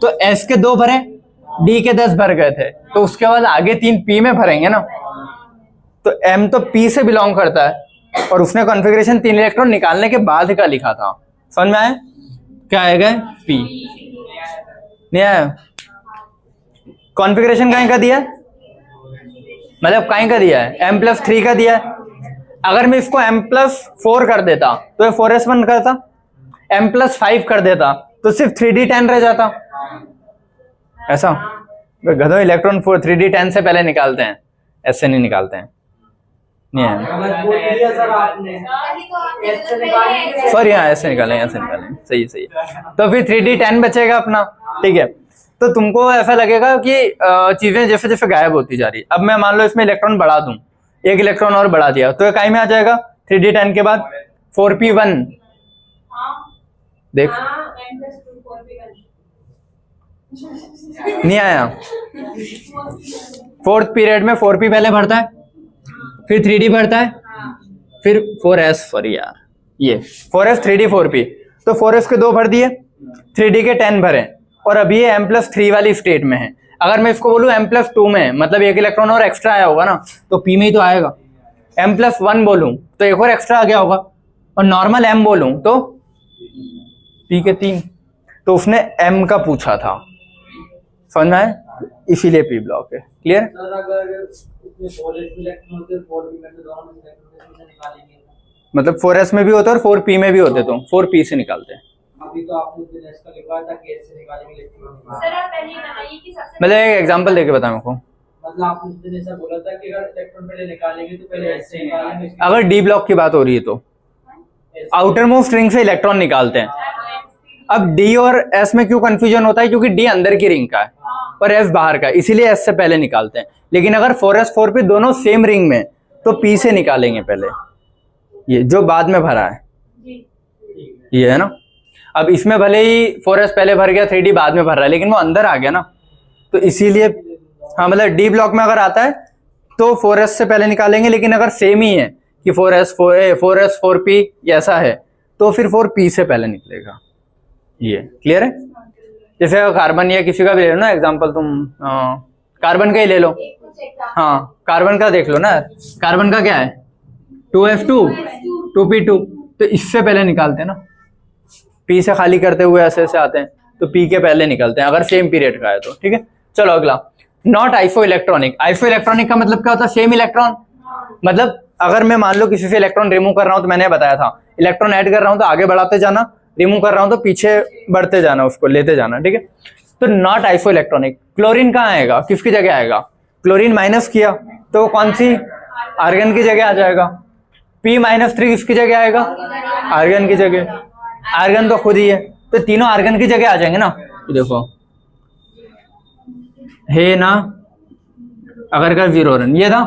तो S के 2 भरे, D के 10 भर गए थे, तो उसके बाद आगे 3 P में भरेंगे ना। तो M तो P से बिलोंग करता है, और उसने कॉन्फ़िगरेशन 3 इलेक्ट्रॉन निकालने के बाद का लिखा था। समझ में आया? क्या आएगा? P। नहीं आया? कॉन्फ़िगरेशन कहीं का दिया है, मतलब कहीं का दिया है? M+3 का दिया है। अगर मैं इसको M+4 कर देता तो ये 4s1 करता, M+5 कर देता तो सिर्फ 3d10 रह जाता। ऐसा गधों, इलेक्ट्रॉन 3d10 से पहले निकालते हैं, ऐसे नहीं निकालते हैं। नहीं है, सॉरी, हाँ ऐसे निकालें, ऐसे निकालें, सही सही है। तो फिर 3d10 बचेगा अपना, ठीक है। तो तुमको ऐसा लगेगा कि चीजें जैसे जैसे गायब होती जा रही। अब मैं मान लो इसमें इलेक्ट्रॉन बढ़ा दूं, 1 इलेक्ट्रॉन और बढ़ा दिया, तो ये काई में आ जाएगा 3d10 के बाद 4p1। देख, नहीं आया? 4th पीरियड में 4p पहले भरता है, फिर 3d भरता है, फिर 4s, सॉरी यार, ये 4s 3d 4p, तो 4s के 2 भर दिए, 3d के 10 भरे, और अभी ये M+3 वाली स्टेट में है। अगर मैं इसको बोलूं M+2 में, मतलब 1 इलेक्ट्रॉन और एक्स्ट्रा आया होगा ना, तो P में ही तो आएगा। M+1 बोलूं तो 1 और एक्स्ट्रा आ गया होगा, और नॉर्मल M बोलूं तो P के 3। तो उसने M का पूछा था, समझ में आया? इसीलिए P ब्लॉक है। क्लियर? मतलब 4s में भी होते और 4p में भी होते, तो 4p से निकालते हैं। अभी तो आपने का लिखा था कि ऐसे निकालेंगे सर, आप पहले बताइए कि सबसे, मतलब एक एग्जांपल देके बताओ मेरे को। मतलब आपने ऐसा बोला था कि अगर इलेक्ट्रॉन पहले निकालेंगे तो पहले ऐसे निकालेंगे। अगर डी ब्लॉक की बात हो रही है तो आउटर मोस्ट रिंग से इलेक्ट्रॉन निकालते हैं। अब डी और एस में क्यों कंफ्यूजन होता है? क्योंकि डी अंदर की रिंग का है और एस बाहर का, इसीलिए एस से पहले निकालते हैं। लेकिन अगर 4s 4p दोनों सेम रिंग में, तो पी से निकालेंगे पहले, ये जो बाद में भरा है, ये है ना। अब इसमें भले ही 4s पहले भर गया, 3d बाद में भर रहा है, लेकिन वो अंदर आ गया ना, तो इसीलिए हाँ, मतलब डी ब्लॉक में अगर आता है तो 4s से पहले निकालेंगे, लेकिन अगर सेम ही है कि 4s 4p ऐसा है, तो फिर 4p से पहले निकलेगा। ये क्लियर है? जैसे कार्बन या किसी का भी ले लो ना एग्जांपल, तुम कार्बन का ही ले लो। हाँ, कार्बन का देख लो ना, कार्बन का क्या है? 2f2 2p2, तो इससे पहले निकालते हैं ना, पी से खाली करते हुए ऐसे ऐसे आते हैं, तो पी के पहले निकलते हैं अगर सेम पीरियड का है तो। ठीक है, चलो अगला, not iso electronic. Iso electronic का मतलब क्या होता है? Same electron. मतलब अगर मैं मान लो किसी से इलेक्ट्रॉन रिमूव कर रहा हूं, तो मैंने बताया था इलेक्ट्रॉन ऐड कर रहा हूं तो आगे बढ़ाते जाना, रिमूव कर रहा हूं तो पीछे बढ़ते जाना, उसको लेते जाना। ठीक है, तो नॉट आइसो इलेक्ट्रॉनिक। क्लोरीन कहाँ आएगा? किसकी जगह आएगा? क्लोरीन माइनस किया तो कौन सी? आर्गन की जगह आ जाएगा। P-3 किसकी जगह आएगा? आर्गन की जगह। आर्गन तो खुद ही है, तो तीनों आर्गन की जगह आ जाएंगे ना। देखो हे ना, अगर का 0 रन ये था,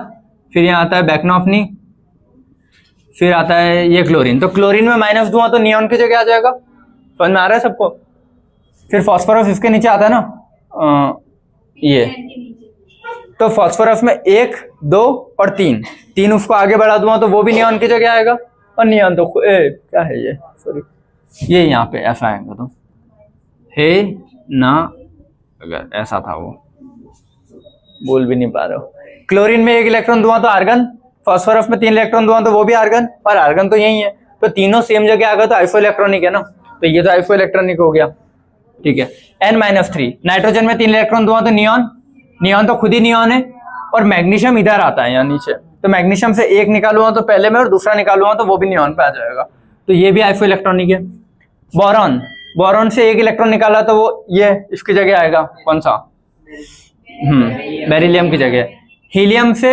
फिर यहाँ आता है बैकनॉफनी, फिर आता है ये क्लोरीन। तो क्लोरीन में माइनस दूंगा तो नियॉन की जगह आ जाएगा। समझ में आ रहा है सबको? फिर फास्फोरस इसके नीचे आता है ना, ये तो फास्फोरस में 1 2 और 3 उसको आगे बढ़ा दूंगा तो वो भी नियॉन की जगह आएगा। और नियॉन तो क्या है ये, सॉरी, ये यहाँ पे ऐसा आएगा, तो हे ना, अगर ऐसा था वो बोल भी नहीं पा रहे हो। क्लोरीन में 1 इलेक्ट्रॉन दूंगा तो आर्गन, फास्फोरस में 3 इलेक्ट्रॉन दूंगा तो वो भी आर्गन, और आर्गन तो यही है, तो तीनों सेम जगह आ गए तो आइसो इलेक्ट्रॉनिक है ना, तो ये तो आइसो इलेक्ट्रॉनिक हो गया। ठीक है, N-3 नाइट्रोजन में 3 इलेक्ट्रॉन दूंगा तो नियॉन, नियॉन तो खुद ही नियॉन है, और मैग्नीशियम इधर आता है यहाँ नीचे, तो मैग्नीशियम से 1 निकालूंगा तो पहले में, और दूसरा निकालूंगा तो वो भी नियॉन पे आ जाएगा, तो ये भी आइसो इलेक्ट्रॉनिक है। बोरॉन, बोरॉन से 1 इलेक्ट्रॉन निकाला तो वो ये इसकी जगह आएगा, कौन सा? बेरिलियम की जगह हीलियम से,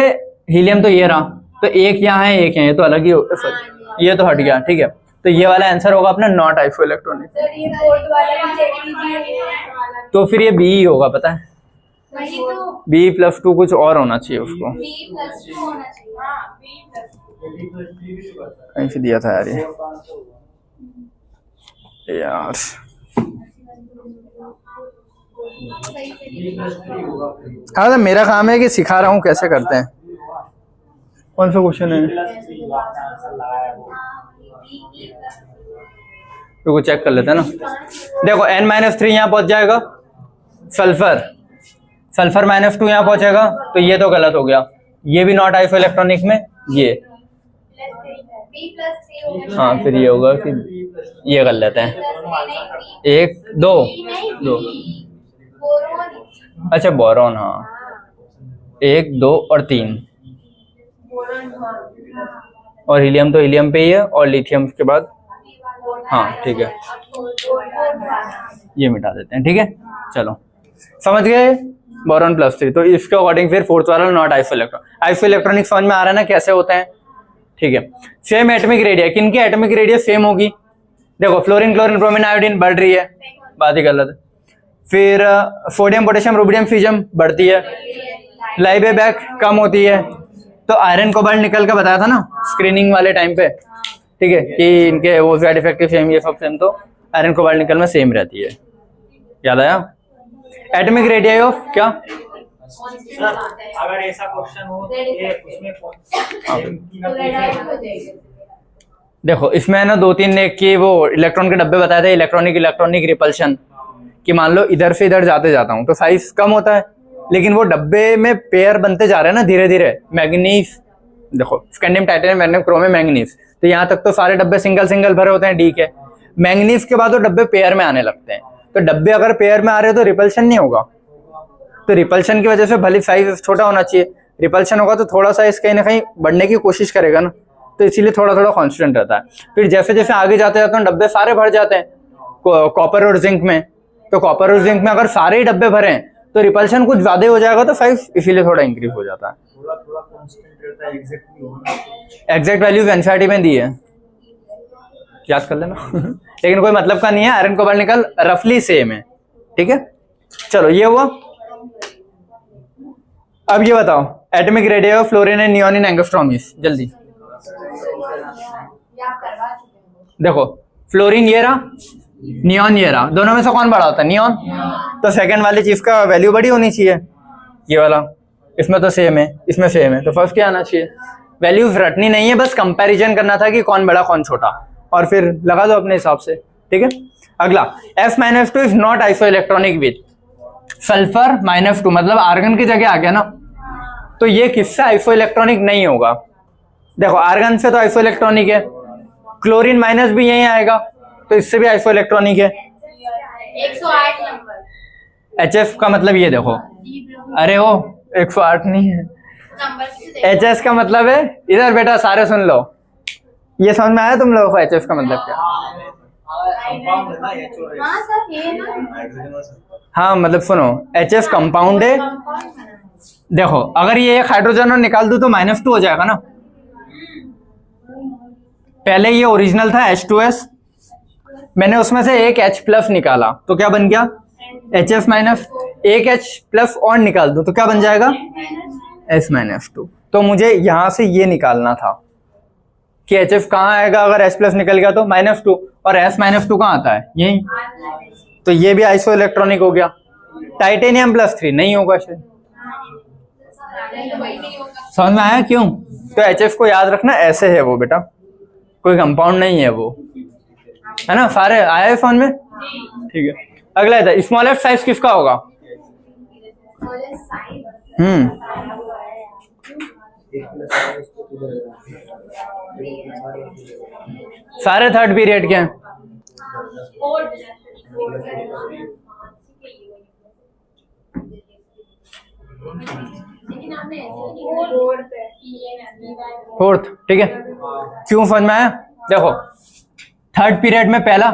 हीलियम तो ये रहा, तो एक यहाँ है एक यहाँ, ये तो अलग ही हो, सॉरी ये तो हट गया, ठीक है। तो ये वाला आंसर होगा अपना नॉट आइसो इलेक्ट्रॉनिक। तो फिर ये बी ही होगा, पता है B+2 कुछ और होना चाहिए उसको, कहीं से दिया था यार ये यार। हाँ तो मेरा काम है कि सिखा रहा हूँ कैसे करते हैं। कौन सा क्वेश्चन है, तो चेक कर लेते हैं ना। देखो N-3 यहाँ पहुंच जाएगा, सल्फर -2 यहाँ पहुंचेगा, तो ये तो गलत हो गया, ये भी नॉट आइसो इलेक्ट्रॉनिक में, ये हाँ फिर ये होगा कि ये कर लेते हैं 1 2 2, अच्छा बोरॉन, हाँ 1 2 और 3, और हीलियम तो हीलियम पे ही है, और लिथियम के बाद, हाँ ठीक है ये मिटा देते हैं, ठीक है चलो समझ गए। बोरॉन +3, तो इसके अकॉर्डिंग फिर फोर्थ वाला not iso electron. Iso electronic समझ में आ रहा है ना कैसे होते हैं, ठीक है। सेम एटॉमिक रेडियस, किनकी एटॉमिक रेडियस सेम होगी, देखो फ्लोरीन क्लोरीन ब्रोमीन आयोडीन बढ़ रही है, बात ही गलत है। फिर सोडियम पोटेशियम रुबिडियम फ्यूजन बढ़ती है, लाइबेबैक कम होती है, तो आयरन कोबाल्ट निकल के बताया था ना स्क्रीनिंग वाले टाइम पे, ठीक है कि इनके वो साइड इफेक्टिव सेम, ये सब सेम, तो आयरन कोबाल्ट निकल में सेम रहती है, याद आया। एटॉमिक रेडियस ऑफ क्या, अगर ऐसा क्वेश्चन हो ये उसमें देखो इसमें है ना 2-3 एक की वो इलेक्ट्रॉन के डब्बे बताए थे, इलेक्ट्रॉनिक रिपल्शन, कि मान लो इधर से इधर जाते जाता हूँ तो साइज कम होता है, लेकिन वो डब्बे में पेयर बनते जा रहे हैं ना धीरे धीरे। मैग्नीज देखो scandium titanium magnesium chromium manganese, तो यहाँ तक तो सारे डब्बे सिंगल भरे होते हैं डी के। मैग्नीज के बाद वो डब्बे पेयर में आने लगते हैं, तो डब्बे अगर पेयर में आ रहे हो तो रिपल्शन नहीं होगा, तो रिपल्शन की वजह से भले साइज छोटा होना चाहिए, रिपल्शन होगा तो थोड़ा सा कहीं ना कहीं बढ़ने की कोशिश करेगा ना, तो इसीलिए थोड़ा थोड़ा कांस्टेंट रहता है। फिर जैसे जैसे आगे जाते जाते हैं डब्बे सारे भर जाते हैं कॉपर और जिंक में, तो कॉपर और जिंक में अगर सारे ही डब्बे भरे हैं तो रिपल्शन कुछ ज्यादा हो जाएगा, तो साइज इसीलिए थोड़ा इंक्रीज हो जाता है। थोड़ा कांस्टेंट रहता है, एग्जैक्ट नहीं होगा, एग्जैक्ट वैल्यूज एनसीईआरटी में दी है, याद कर लेना लेकिन कोई मतलब का नहीं है, आयरन कोबाल्ट निकल रफली सेम है, ठीक है चलो ये हुआ। अब ये बताओ atomic radius of fluorine and neon in angstroms, जल्दी देखो फ्लोरीन ये रहा, नियोन ये रहा, दोनों में से कौन बड़ा होता है, नियोन, तो सेकंड वाली चीज का वैल्यू बड़ी होनी चाहिए, ये वाला, इसमें तो सेम है इसमें सेम है, तो फर्स्ट क्या आना चाहिए, वैल्यूज रटनी नहीं है, बस कंपैरिजन करना था कि कौन बड़ा कौन छोटा, और फिर लगा दो अपने हिसाब से, ठीक है। अगला S-2 is not iso electronic with sulphur -2, मतलब आर्गन की जगह आ गया ना, तो ये किससे आइसो इलेक्ट्रॉनिक नहीं होगा, देखो आर्गन से तो आइसो इलेक्ट्रॉनिक है, क्लोरीन माइनस भी यही आएगा तो इससे भी आइसो इलेक्ट्रॉनिक है। 108 नंबर HF का मतलब ये देखो, अरे वो 108 नहीं है, HS का मतलब है, इधर बेटा सारे सुन लो, ये समझ में आया तुम लोगों को HF का मतलब क्या, कंपाउंड है ना HO, हाँ सर ये ना, हाँ मतलब सुनो HF कंपाउंड है, देखो अगर ये एक हाइड्रोजन और निकाल दूं तो -2 हो जाएगा ना, पहले ये ओरिजिनल था H2S, मैंने उसमें से एक H+ निकाला तो क्या बन गया HF-, एक H+ और निकाल दो तो क्या बन जाएगा S-2, तो मुझे यहां से ये निकालना था कि HF कहाँ आएगा अगर H+ निकल गया तो -2, और S-2 कहाँ आता है यही, तो ये भी आइसो इलेक्ट्रॉनिक हो गया। टाइटेनियम +3 नहीं होगा शायद, समझ में आया क्यों, तो HF को याद रखना ऐसे है वो बेटा, कोई कंपाउंड नहीं है वो, है ना, सारे आया है फोन में, ठीक है। अगला है स्मॉलेस्ट साइज किसका होगा, सारे थर्ड पीरियड के हैं, फोर्थ, ठीक है क्यों समझ में आया, देखो थर्ड पीरियड में पहला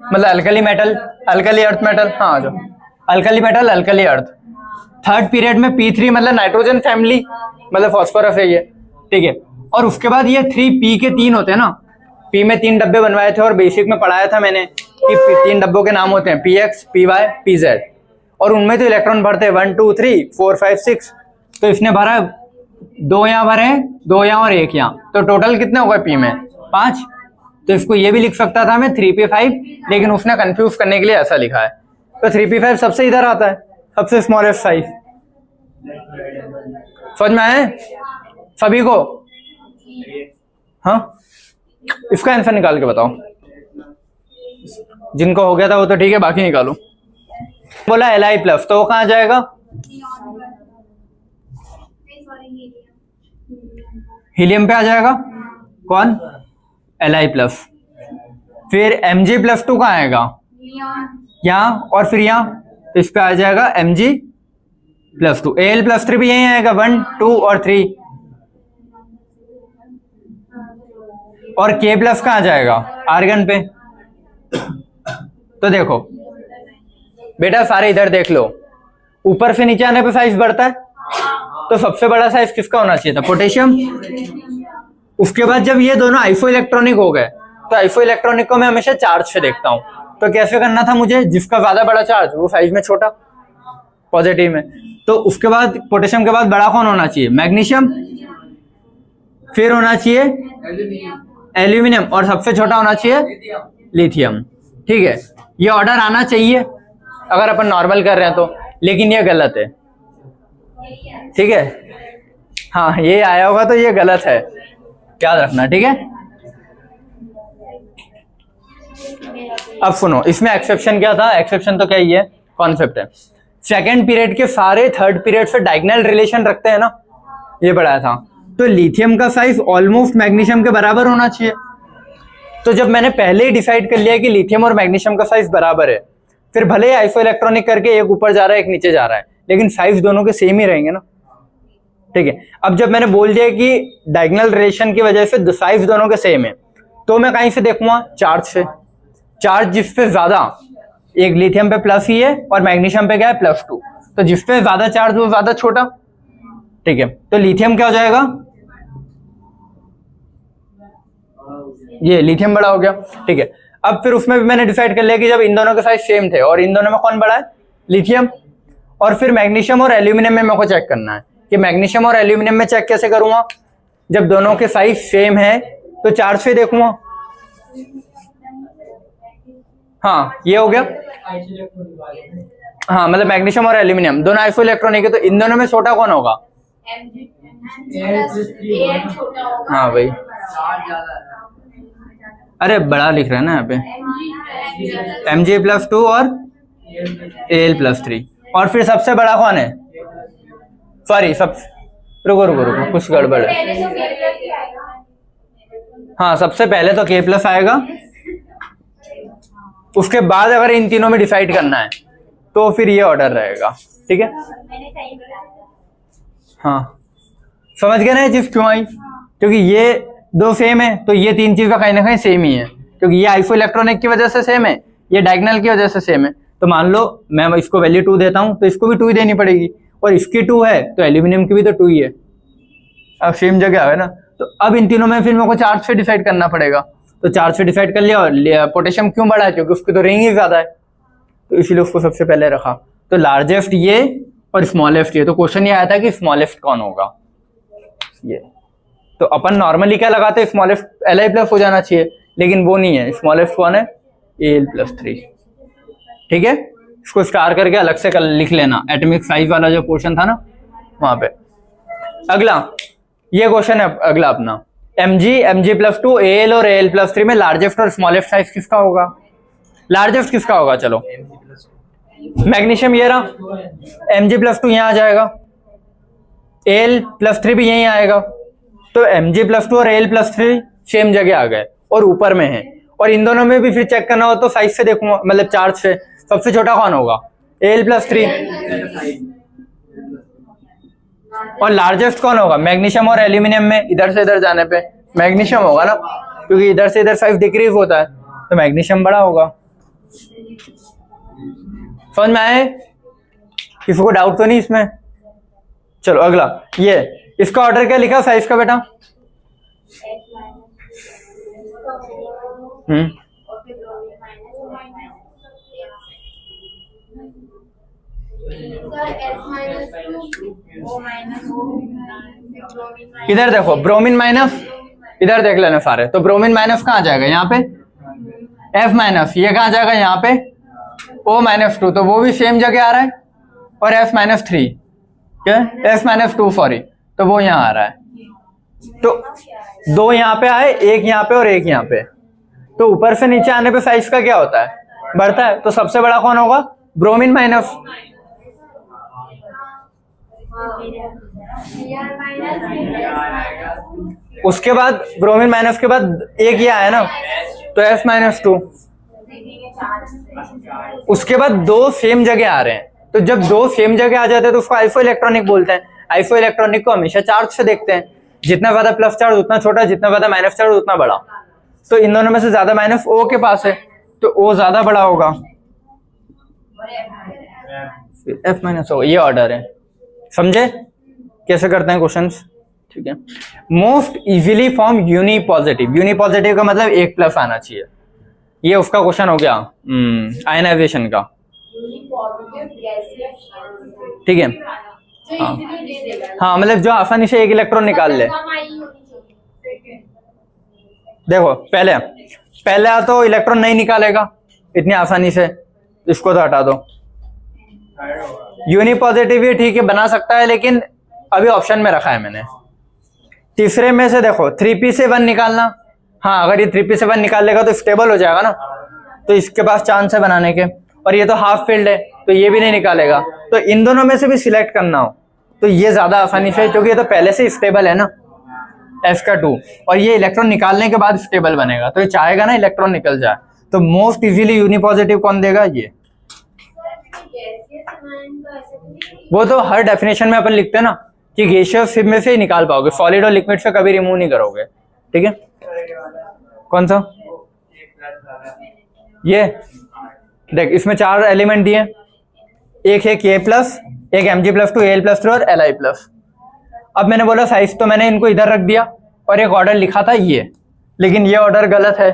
मतलब alkali metal alkali earth metal, हाँ जो alkali metal alkali earth, third period में P3 मतलब नाइट्रोजन फैमिली, मतलब फॉस्फोरस है ये, ठीक है। और उसके बाद ये 3P के 3 होते हैं ना, P में 3 डब्बे बनवाए थे और बेसिक में पढ़ाया था मैंने कि 3 डब्बों के नाम होते हैं PX, PY, PZ, और उनमें तो इलेक्ट्रॉन भरते हैं 1 2 3 4 5 6। तो इसने भरा 2 यहाँ भरे, 2 यहाँ और 1 यहाँ, तो टोटल कितने हो गए P में 5। तो इसको ये भी लिख सकता था मैं 3P5, लेकिन उसने कंफ्यूज करने के लिए ऐसा लिखा है। तो 3P5 सबसे इधर आता है, सबसे स्मॉलेस्ट साइज। समझ में आए सभी को? हाँ, इसका आंसर निकाल के बताओ। जिनको हो गया था वो तो ठीक है, बाकी निकालो। बोला Li+, तो वो कहाँ जाएगा? हीलियम पे आ जाएगा। कौन? Li+। फिर Mg+2 कहाँ आएगा? यहाँ, और फिर यहाँ, तो इस पे आ जाएगा Mg+2। Al+3 भी यहीं आएगा, 1 2 और 3। और K+ कहाँ जाएगा? आर्गन पे। तो देखो बेटा सारे इधर देख लो, ऊपर से नीचे आने पे साइज बढ़ता है, तो सबसे बड़ा साइज किसका होना चाहिए था? पोटेशियम। उसके बाद जब ये दोनों आइसो इलेक्ट्रॉनिक हो गए, तो आइसो इलेक्ट्रॉनिक को मैं हमेशा चार्ज से देखता हूं, तो कैसे करना था मुझे? जिसका ज्यादा बड़ा चार्ज वो साइज में छोटा, पॉजिटिव में। तो उसके बाद पोटेशियम के बाद बड़ा कौन होना चाहिए? मैग्नीशियम, फिर होना चाहिए एल्यूमिनियम, और सबसे छोटा होना चाहिए लिथियम। ठीक है, ये ऑर्डर आना चाहिए अगर अपन नॉर्मल कर रहे हैं तो, लेकिन ये गलत है। ठीक है, हाँ ये आया होगा तो ये गलत है, याद रखना। ठीक है, अब सुनो, इसमें एक्सेप्शन क्या था? एक्सेप्शन तो क्या ही है, कॉन्सेप्ट है। सेकेंड पीरियड के सारे थर्ड पीरियड से डायगोनल रिलेशन रखते हैं ना, ये पढ़ाया था। तो लिथियम का साइज ऑलमोस्ट मैग्नीशियम के बराबर होना चाहिए। तो जब मैंने पहले ही डिसाइड कर लिया कि लिथियम और मैग्नीशियम का साइज बराबर है, फिर भले ही आइसो इलेक्ट्रॉनिक करके एक ऊपर जा रहा है एक नीचे जा रहा है, लेकिन साइज दोनों के सेम ही रहेंगे ना। ठीक है, अब जब मैंने बोल दिया कि डायगोनल रिलेशन की वजह से साइज दोनों के सेम है, तो मैं कहीं से देखूंगा? चार्ज से। चार्ज जिसपे ज्यादा, एक लिथियम पे प्लस ही है और मैग्नीशियम पे क्या है? +2, तो जिसपे ज्यादा चार्ज वो ज्यादा छोटा। ठीक है, तो लिथियम क्या हो जाएगा? ये लिथियम बड़ा हो गया। ठीक है, अब फिर उसमें भी मैंने डिसाइड कर लिया कि जब इन दोनों के साइज सेम थे और इन दोनों में कौन बड़ा है? लिथियम। और फिर मैग्नीशियम और एल्यूमिनियम में मेरे को चेक करना है कि मैग्नीशियम और एल्यूमिनियम में चेक कैसे करूंगा? जब दोनों के साइज सेम है तो चार्ज से देखूंगा। हाँ ये हो गया। हाँ मतलब मैग्नीशियम और एल्यूमिनियम दोनों आइसो इलेक्ट्रॉनिक है, तो इन दोनों में छोटा कौन होगा? हाँ भाई, अरे बड़ा लिख रहे हैं ना यहाँ पे, Mg+2 और Al+3। और फिर सबसे बड़ा कौन है? सॉरी, सब रुको रुको रुको, कुछ गड़बड़ है। हाँ सबसे पहले तो K+ आएगा, उसके बाद अगर इन तीनों में डिसाइड करना है तो फिर ये ऑर्डर रहेगा। ठीक है, हाँ समझ गए ना ये चीज क्यों आई? क्योंकि ये दो सेम है, तो ये तीन चीज कहीं ना कहीं सेम ही है, क्योंकि ये आइसो इलेक्ट्रॉनिक की वजह से सेम है, ये डायगोनल की वजह से सेम है। तो मान लो मैं इसको वैल्यू 2 देता हूं, तो इसको भी 2 ही देनी पड़ेगी, और इसकी 2 है तो एल्यूमिनियम की भी तो 2 ही है। अब सेम जगह है ना, तो अब इन तीनों में फिर मेरे को चार्ज से डिसाइड करना पड़ेगा। तो चार्ज से डिसाइड कर लिया, और पोटेशियम क्यों बड़ा है? क्योंकि उसकी तो रिंग ही ज्यादा है, तो इसीलिए उसको सबसे पहले रखा। तो लार्जेस्ट ये और स्मॉलेस्ट ये, तो क्वेश्चन ये आया था कि स्मॉलेस्ट कौन होगा ये। तो अपन नॉर्मली क्या लगाते हैं? स्मॉलेस्ट Li+ हो जाना चाहिए, लेकिन वो नहीं है। स्मॉलेस्ट कौन है? Al+3। ठीक है, इसको स्टार करके अलग से लिख लेना, एटॉमिक साइज वाला जो पोर्शन था ना वहां पे। अगला ये क्वेश्चन है अगला अपना, Mg+2 Al और Al+3 में लार्जेस्ट और स्मॉलेस्ट साइज किसका होगा? लार्जेस्ट किसका होगा? चलो मैग्नीशियम ये रहा, Mg+2 यहाँ आ जाएगा, Al+3 भी यहीं आएगा, तो Mg+2 और Al+3 सेम जगह आ गए और ऊपर में है। और इन दोनों में भी फिर चेक करना हो तो साइज से देखूंगा, मतलब चार्ज से। सबसे छोटा कौन होगा? Al+3। और लार्जेस्ट कौन होगा? मैग्नीशियम और एल्यूमिनियम में इधर से इधर जाने पे मैग्नीशियम होगा ना, क्योंकि इधर से इधर साइज डिक्रीज होता है, तो मैग्नीशियम बड़ा होगा। समझ में आए? किसी को डाउट तो नहीं इसमें? चलो अगला, ये इसका ऑर्डर क्या लिखा साइज का बेटा? इधर देखो ब्रोमीन माइनस, इधर देख लेना सारे, तो ब्रोमीन माइनस कहाँ जाएगा? यहाँ पे F माइनस, ये कहाँ जाएगा? यहाँ पे O-2, तो वो भी सेम जगह आ रहा है, और F-3 क्या S-2 सॉरी, तो वो यहाँ आ रहा है। तो दो यहाँ पे आए, एक यहाँ पे और एक यहाँ पे, तो ऊपर से नीचे आने पे साइज का क्या होता है? बढ़ता है। तो सबसे बड़ा कौन होगा? Bromine minus. उसके बाद ब्रोमीन माइनस के बाद एक ये आया ना, तो S-2। उसके बाद दो सेम जगह आ रहे हैं, तो जब दो सेम जगह आ जाते हैं तो उसको आइसो इलेक्ट्रॉनिक बोलते हैं। आइसो इलेक्ट्रॉनिक को हमेशा चार्ज से देखते हैं, जितना ज्यादा प्लस चार्ज उतना छोटा, जितना ज्यादा माइनस चार्ज उतना बड़ा। तो इन दोनों में से ज्यादा माइनस O के पास है, तो O ज्यादा बड़ा होगा, F-O, ये ऑर्डर है। समझे कैसे करते हैं क्वेश्चंस? ठीक है। Most easily form unipositive, unipositive का मतलब एक प्लस आना चाहिए। ये उसका क्वेश्चन हो गया आयनाइजेशन का, ठीक है। हाँ मतलब जो आसानी से एक इलेक्ट्रॉन निकाल ले। देखो पहले तो इलेक्ट्रॉन नहीं निकालेगा इतनी आसानी से, इसको तो हटा दो। यूनिपॉजिटिव ही ठीक है, बना सकता है, लेकिन अभी ऑप्शन में रखा है मैंने। तीसरे में से देखो 3p से 1 निकालना, हाँ अगर ये 3p से 1 निकाल लेगा तो स्टेबल हो जाएगा ना, तो इसके पास चांस है बनाने के। और ये तो हाफ फील्ड है, तो ये भी नहीं निकालेगा। तो इन दोनों में से भी सिलेक्ट करना हो तो ये ज्यादा आसानी से, क्योंकि ये तो पहले से स्टेबल है ना, F का 2, और ये इलेक्ट्रॉन निकालने के बाद स्टेबल बनेगा, तो ये चाहेगा ना इलेक्ट्रॉन निकल जाए। तो मोस्ट इजीली यूनिपॉजिटिव कौन देगा? ये। वो तो हर डेफिनेशन में अपन लिखते हैं ना कि गैसियस में से ही निकाल पाओगे, सॉलिड और लिक्विड से कभी रिमूव नहीं करोगे, ठीक है। कौन सा? ये देख, इसमें 4 एलिमेंट दिए, एक है K+, एक Mg+2, Al+3 और Li+। अब मैंने बोला साइज, तो मैंने इनको इधर रख दिया और एक ऑर्डर लिखा था ये, लेकिन ये ऑर्डर गलत है।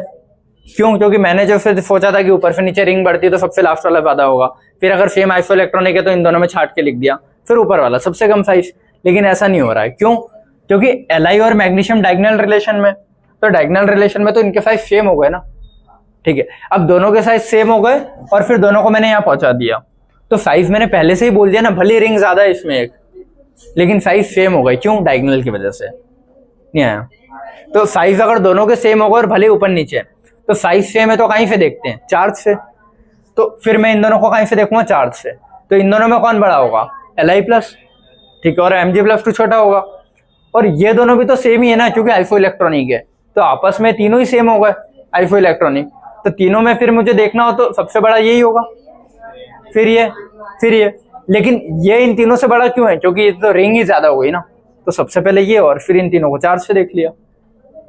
क्यों? क्योंकि मैंने जो फिर सोचा था कि ऊपर से नीचे रिंग बढ़ती है तो सबसे लास्ट वाला ज्यादा होगा, फिर अगर सेम आइसो इलेक्ट्रॉनिक है तो इन दोनों में छाट के लिख दिया, फिर ऊपर वाला सबसे कम साइज। लेकिन ऐसा नहीं हो रहा है, क्यों? क्योंकि Li और मैग्नीशियम डायगोनल रिलेशन में, तो डायगोनल रिलेशन में तो इनके साइज सेम हो गए ना, ठीक है। अब दोनों के साइज सेम हो गए और फिर दोनों को मैंने यहाँ पहुंचा दिया, तो साइज मैंने पहले से ही बोल दिया ना, भले रिंग ज्यादा है इसमें एक, लेकिन साइज सेम हो गए। क्यों? डायगोनल की वजह से नहीं आया। तो साइज अगर दोनों के सेम हो गए और भले ऊपर नीचे, तो साइज सेम है तो कहीं से देखते हैं? चार्ज से। तो फिर मैं इन दोनों को कहीं से देखूंगा? चार्ज से। तो इन दोनों में कौन बड़ा होगा? Li+, ठीक है, और Mg+2 छोटा होगा। और ये दोनों भी तो सेम ही है ना, क्योंकि आइसो इलेक्ट्रॉनिक है, तो आपस में तीनों ही सेम हो गए आइसो इलेक्ट्रॉनिक। तो तीनों में फिर मुझे देखना हो तो सबसे बड़ा यही होगा, फिर ये। लेकिन ये इन तीनों से बड़ा क्यों है? क्योंकि ये तो रिंग ही ज्यादा हो गई ना, तो सबसे पहले ये और फिर इन तीनों को चार्ज से देख लिया।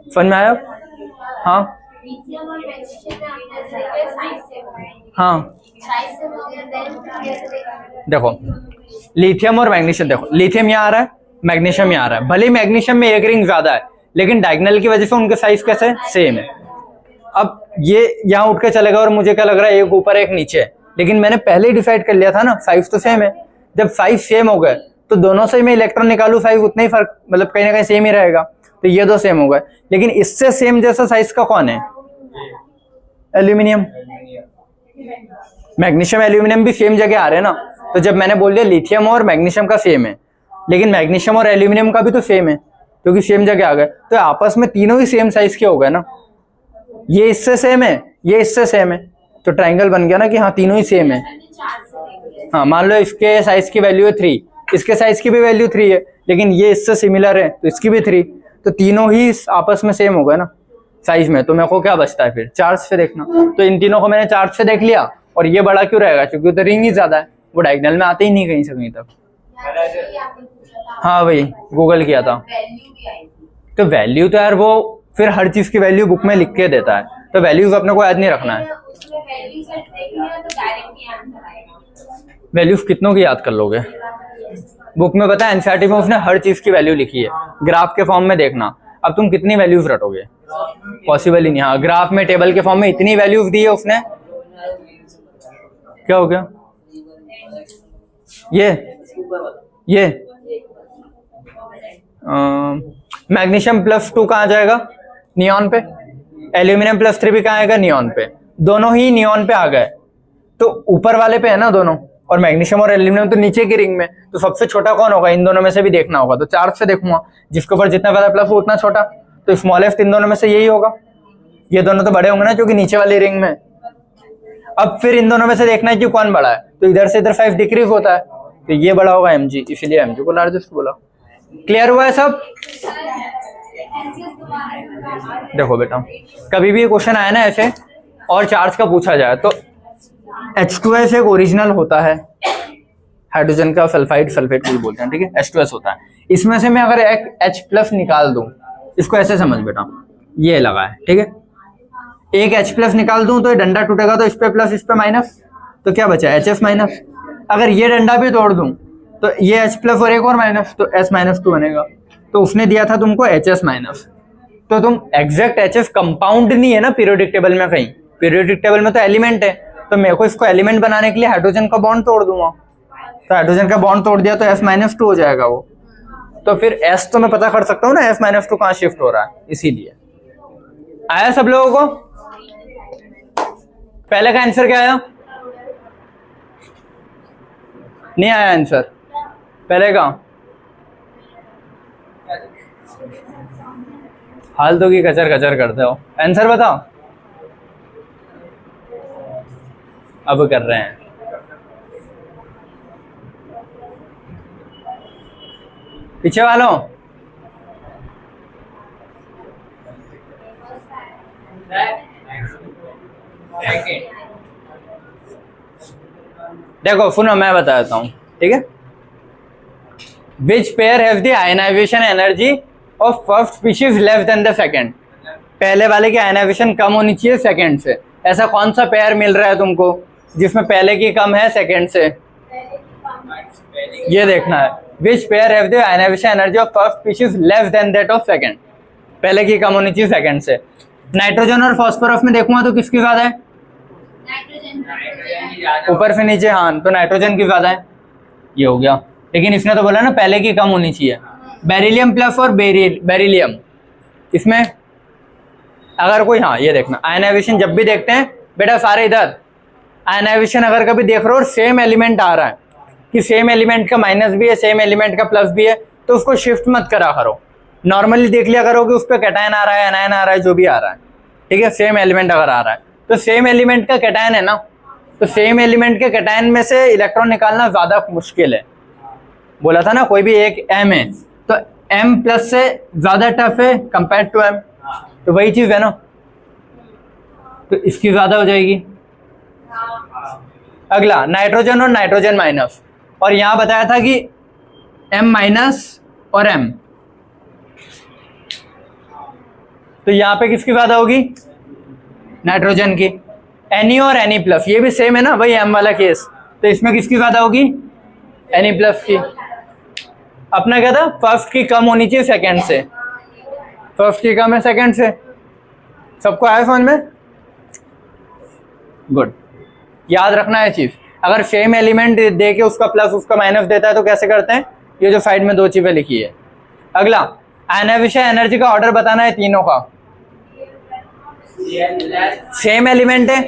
समझ में आया? हाँ हाँ देखो, लिथियम और मैग्नीशियम, देखो लिथियम यहाँ आ रहा है, मैग्नीशियम यहाँ आ रहा है। भले मैग्नीशियम में एक रिंग ज्यादा है, लेकिन डायगोनल की वजह से उनके साइज कैसे? सेम है। अब ये यहाँ उठ के चलेगा और मुझे क्या लग रहा है? एक ऊपर एक नीचे, लेकिन मैंने पहले ही डिसाइड कर लिया था ना, साइज तो सेम है। जब साइज सेम हो गए तो दोनों से मैं इलेक्ट्रॉन निकालू, साइज उतना ही फर्क, मतलब कहीं ना कहीं सेम ही रहेगा। तो ये दो सेम हो गए, लेकिन इससे सेम जैसा साइज का कौन है? एल्यूमिनियम। मैग्नीशियम एल्यूमिनियम भी सेम जगह आ रहे हैं ना, तो जब मैंने बोल दिया लिथियम और मैग्नीशियम का सेम है, लेकिन मैग्नीशियम और एल्यूमिनियम का भी तो सेम है, क्योंकि सेम जगह आ गए, तो आपस में तीनों ही सेम साइज के हो गए ना। ये इससे सेम है, ये इससे सेम है, तो ट्राइंगल बन गया ना कि हाँ तीनों ही सेम है। हाँ मान लो इसके साइज की वैल्यू है 3, इसके साइज की भी वैल्यू 3 है, लेकिन ये इससे सिमिलर है तो इसकी भी 3, तो तीनों ही आपस में सेम हो गए ना साइज में। तो मेरे को क्या बचता है फिर? चार्ज से देखना। तो इन तीनों को मैंने चार्ज से देख लिया, और ये बड़ा क्यों रहेगा? क्योंकि तो रिंग ही ज्यादा है, वो डायगोनल में आते ही नहीं कहीं से कहीं तक। हाँ भाई गूगल किया था। तो वैल्यू तो यार वो फिर हर चीज की वैल्यू बुक में लिख के देता है, तो वैल्यूज अपने को याद नहीं रखना है। वैल्यूज कितनों की याद कर लोगे? बुक में पता है एनसीईआरटी में उसने हर चीज की वैल्यू लिखी है, ग्राफ के फॉर्म में देखना। अब तुम कितनी वैल्यूज रटोगे? पॉसिबल ही नहीं। हाँ, ग्राफ में टेबल के फॉर्म में इतनी वैल्यूज दी है उसने। क्या हो गया? ये मैग्नीशियम +2 कहाँ जाएगा? नियॉन पे। एल्यूमिनियम +3 भी कहाँ आएगा? नियॉन पे। दोनों ही नियॉन पे आ गए, तो ऊपर वाले पे है ना दोनों, और मैग्नीशियम और एल्यूमिनियम तो नीचे की रिंग में। तो सबसे छोटा कौन होगा? इन दोनों में से भी देखना होगा, तो चार्ज से देखूंगा, जिसके ऊपर जितना ज्यादा प्लस हो उतना छोटा। तो स्मॉलेस्ट इन दोनों में से यही होगा। ये दोनों तो बड़े होंगे ना, क्योंकि नीचे वाली रिंग में। अब फिर इन दोनों में से देखना है कि कौन बड़ा है, तो इधर से इधर 5 डिक्रीज होता है, तो ये बड़ा होगा mg, इसीलिए mg को लार्जेस्ट बोला। क्लियर हुआ है सब? देखो बेटा, कभी भी क्वेश्चन आया ना ऐसे और चार्ज का पूछा जाए, तो H2S एक ओरिजिनल होता है, हाइड्रोजन का सल्फाइड सल्फेट भी बोलते हैं, ठीक है, H2S होता है। इसमें से मैं अगर एक H+ निकाल दूं, इसको ऐसे समझ बेटा, ये लगा है, ठीक है, एक H+ निकाल दूं तो ये डंडा टूटेगा, तो इस पे प्लस इस पे माइनस, तो क्या बचा? HS-। अगर ये डंडा भी तोड़ दूं तो ये H+ और एक और माइनस, तो S-2 बनेगा। तो उसने दिया था तुमको HS-। तो तुम एग्जैक्ट HS कंपाउंड नहीं है ना पीरियोडिक टेबल में कहीं, पीरियोडिक टेबल में तो एलिमेंट है, तो मेरे को इसको एलिमेंट बनाने के लिए हाइड्रोजन का बॉन्ड तोड़ दूंगा, तो हाइड्रोजन का बॉन्ड तोड़ दिया तो S-2 हो जाएगा वो। तो फिर S तो मैं पता कर सकता हूँ ना S-2 कहाँ शिफ्ट हो रहा है, इसीलिए। आया सब लोगों को? पहले का आंसर क्या आया? नहीं आया आंसर पहले का? फालतू की कचर कचर करते हो। आंसर बताओ। अब कर रहे हैं। पीछे वालों, देखो सुनो, मैं बता देता हूं, ठीक है। Which pair have the ionization energy of first species less than the second? पहले वाले की आयनाइजेशन कम होनी चाहिए सेकंड से। ऐसा कौन सा पेयर मिल रहा है तुमको जिसमें पहले की कम है सेकंड से? ये देखना है, which pair have the ionization energy of first species less than that of second? पहले की कम होनी चाहिए सेकंड से। नाइट्रोजन और फॉस्फोरस में देखूंगा तो किसकी ज्यादा है? ऊपर से नीचे, हाँ, तो नाइट्रोजन की ज्यादा है, ये हो गया। लेकिन इसने तो बोला ना पहले की कम होनी चाहिए। बेरिलियम प्लस और बेरिलियम, इसमें अगर कोई, हाँ ये देखना, आयनाइजेशन जब भी देखते हैं बेटा सारे इधर, आयनाइजेशन अगर कभी देख रहे हो और सेम एलिमेंट आ रहा है कि सेम एलिमेंट का माइनस भी है सेम एलिमेंट का प्लस भी है, तो उसको शिफ्ट मत करा करो, नॉर्मली देख लिया करो कि उस पर कैटायन आ रहा है एनायन आ रहा है, जो भी आ रहा है, ठीक है। सेम एलिमेंट अगर आ रहा है तो सेम एलिमेंट का कैटायन है ना, तो सेम एलिमेंट के कैटायन में से इलेक्ट्रॉन निकालना ज्यादा मुश्किल है। बोला था ना कोई भी एक M है तो M+ से ज्यादा टफ है कंपेयर टू M, तो वही चीज है ना, तो इसकी ज्यादा हो जाएगी। अगला नाइट्रोजन और नाइट्रोजन माइनस, और यहां बताया था कि M- और M, तो यहां पे किसकी ज्यादा होगी? नाइट्रोजन की। Ne और Ne+, ये भी सेम है ना भाई M वाला केस, तो इसमें किसकी ज्यादा होगी? Ne+ की। अपना क्या था? फर्स्ट की कम होनी चाहिए सेकंड से, फर्स्ट की कम है सेकंड से। सबको आया समझ में? गुड, याद रखना है चीज। अगर सेम एलिमेंट दे के उसका प्लस उसका माइनस देता है तो कैसे करते हैं? ये जो साइड में दो चीजें लिखी है। अगला आयनाइजेशन एनर्जी का ऑर्डर बताना है तीनों का। सेम एलिमेंट है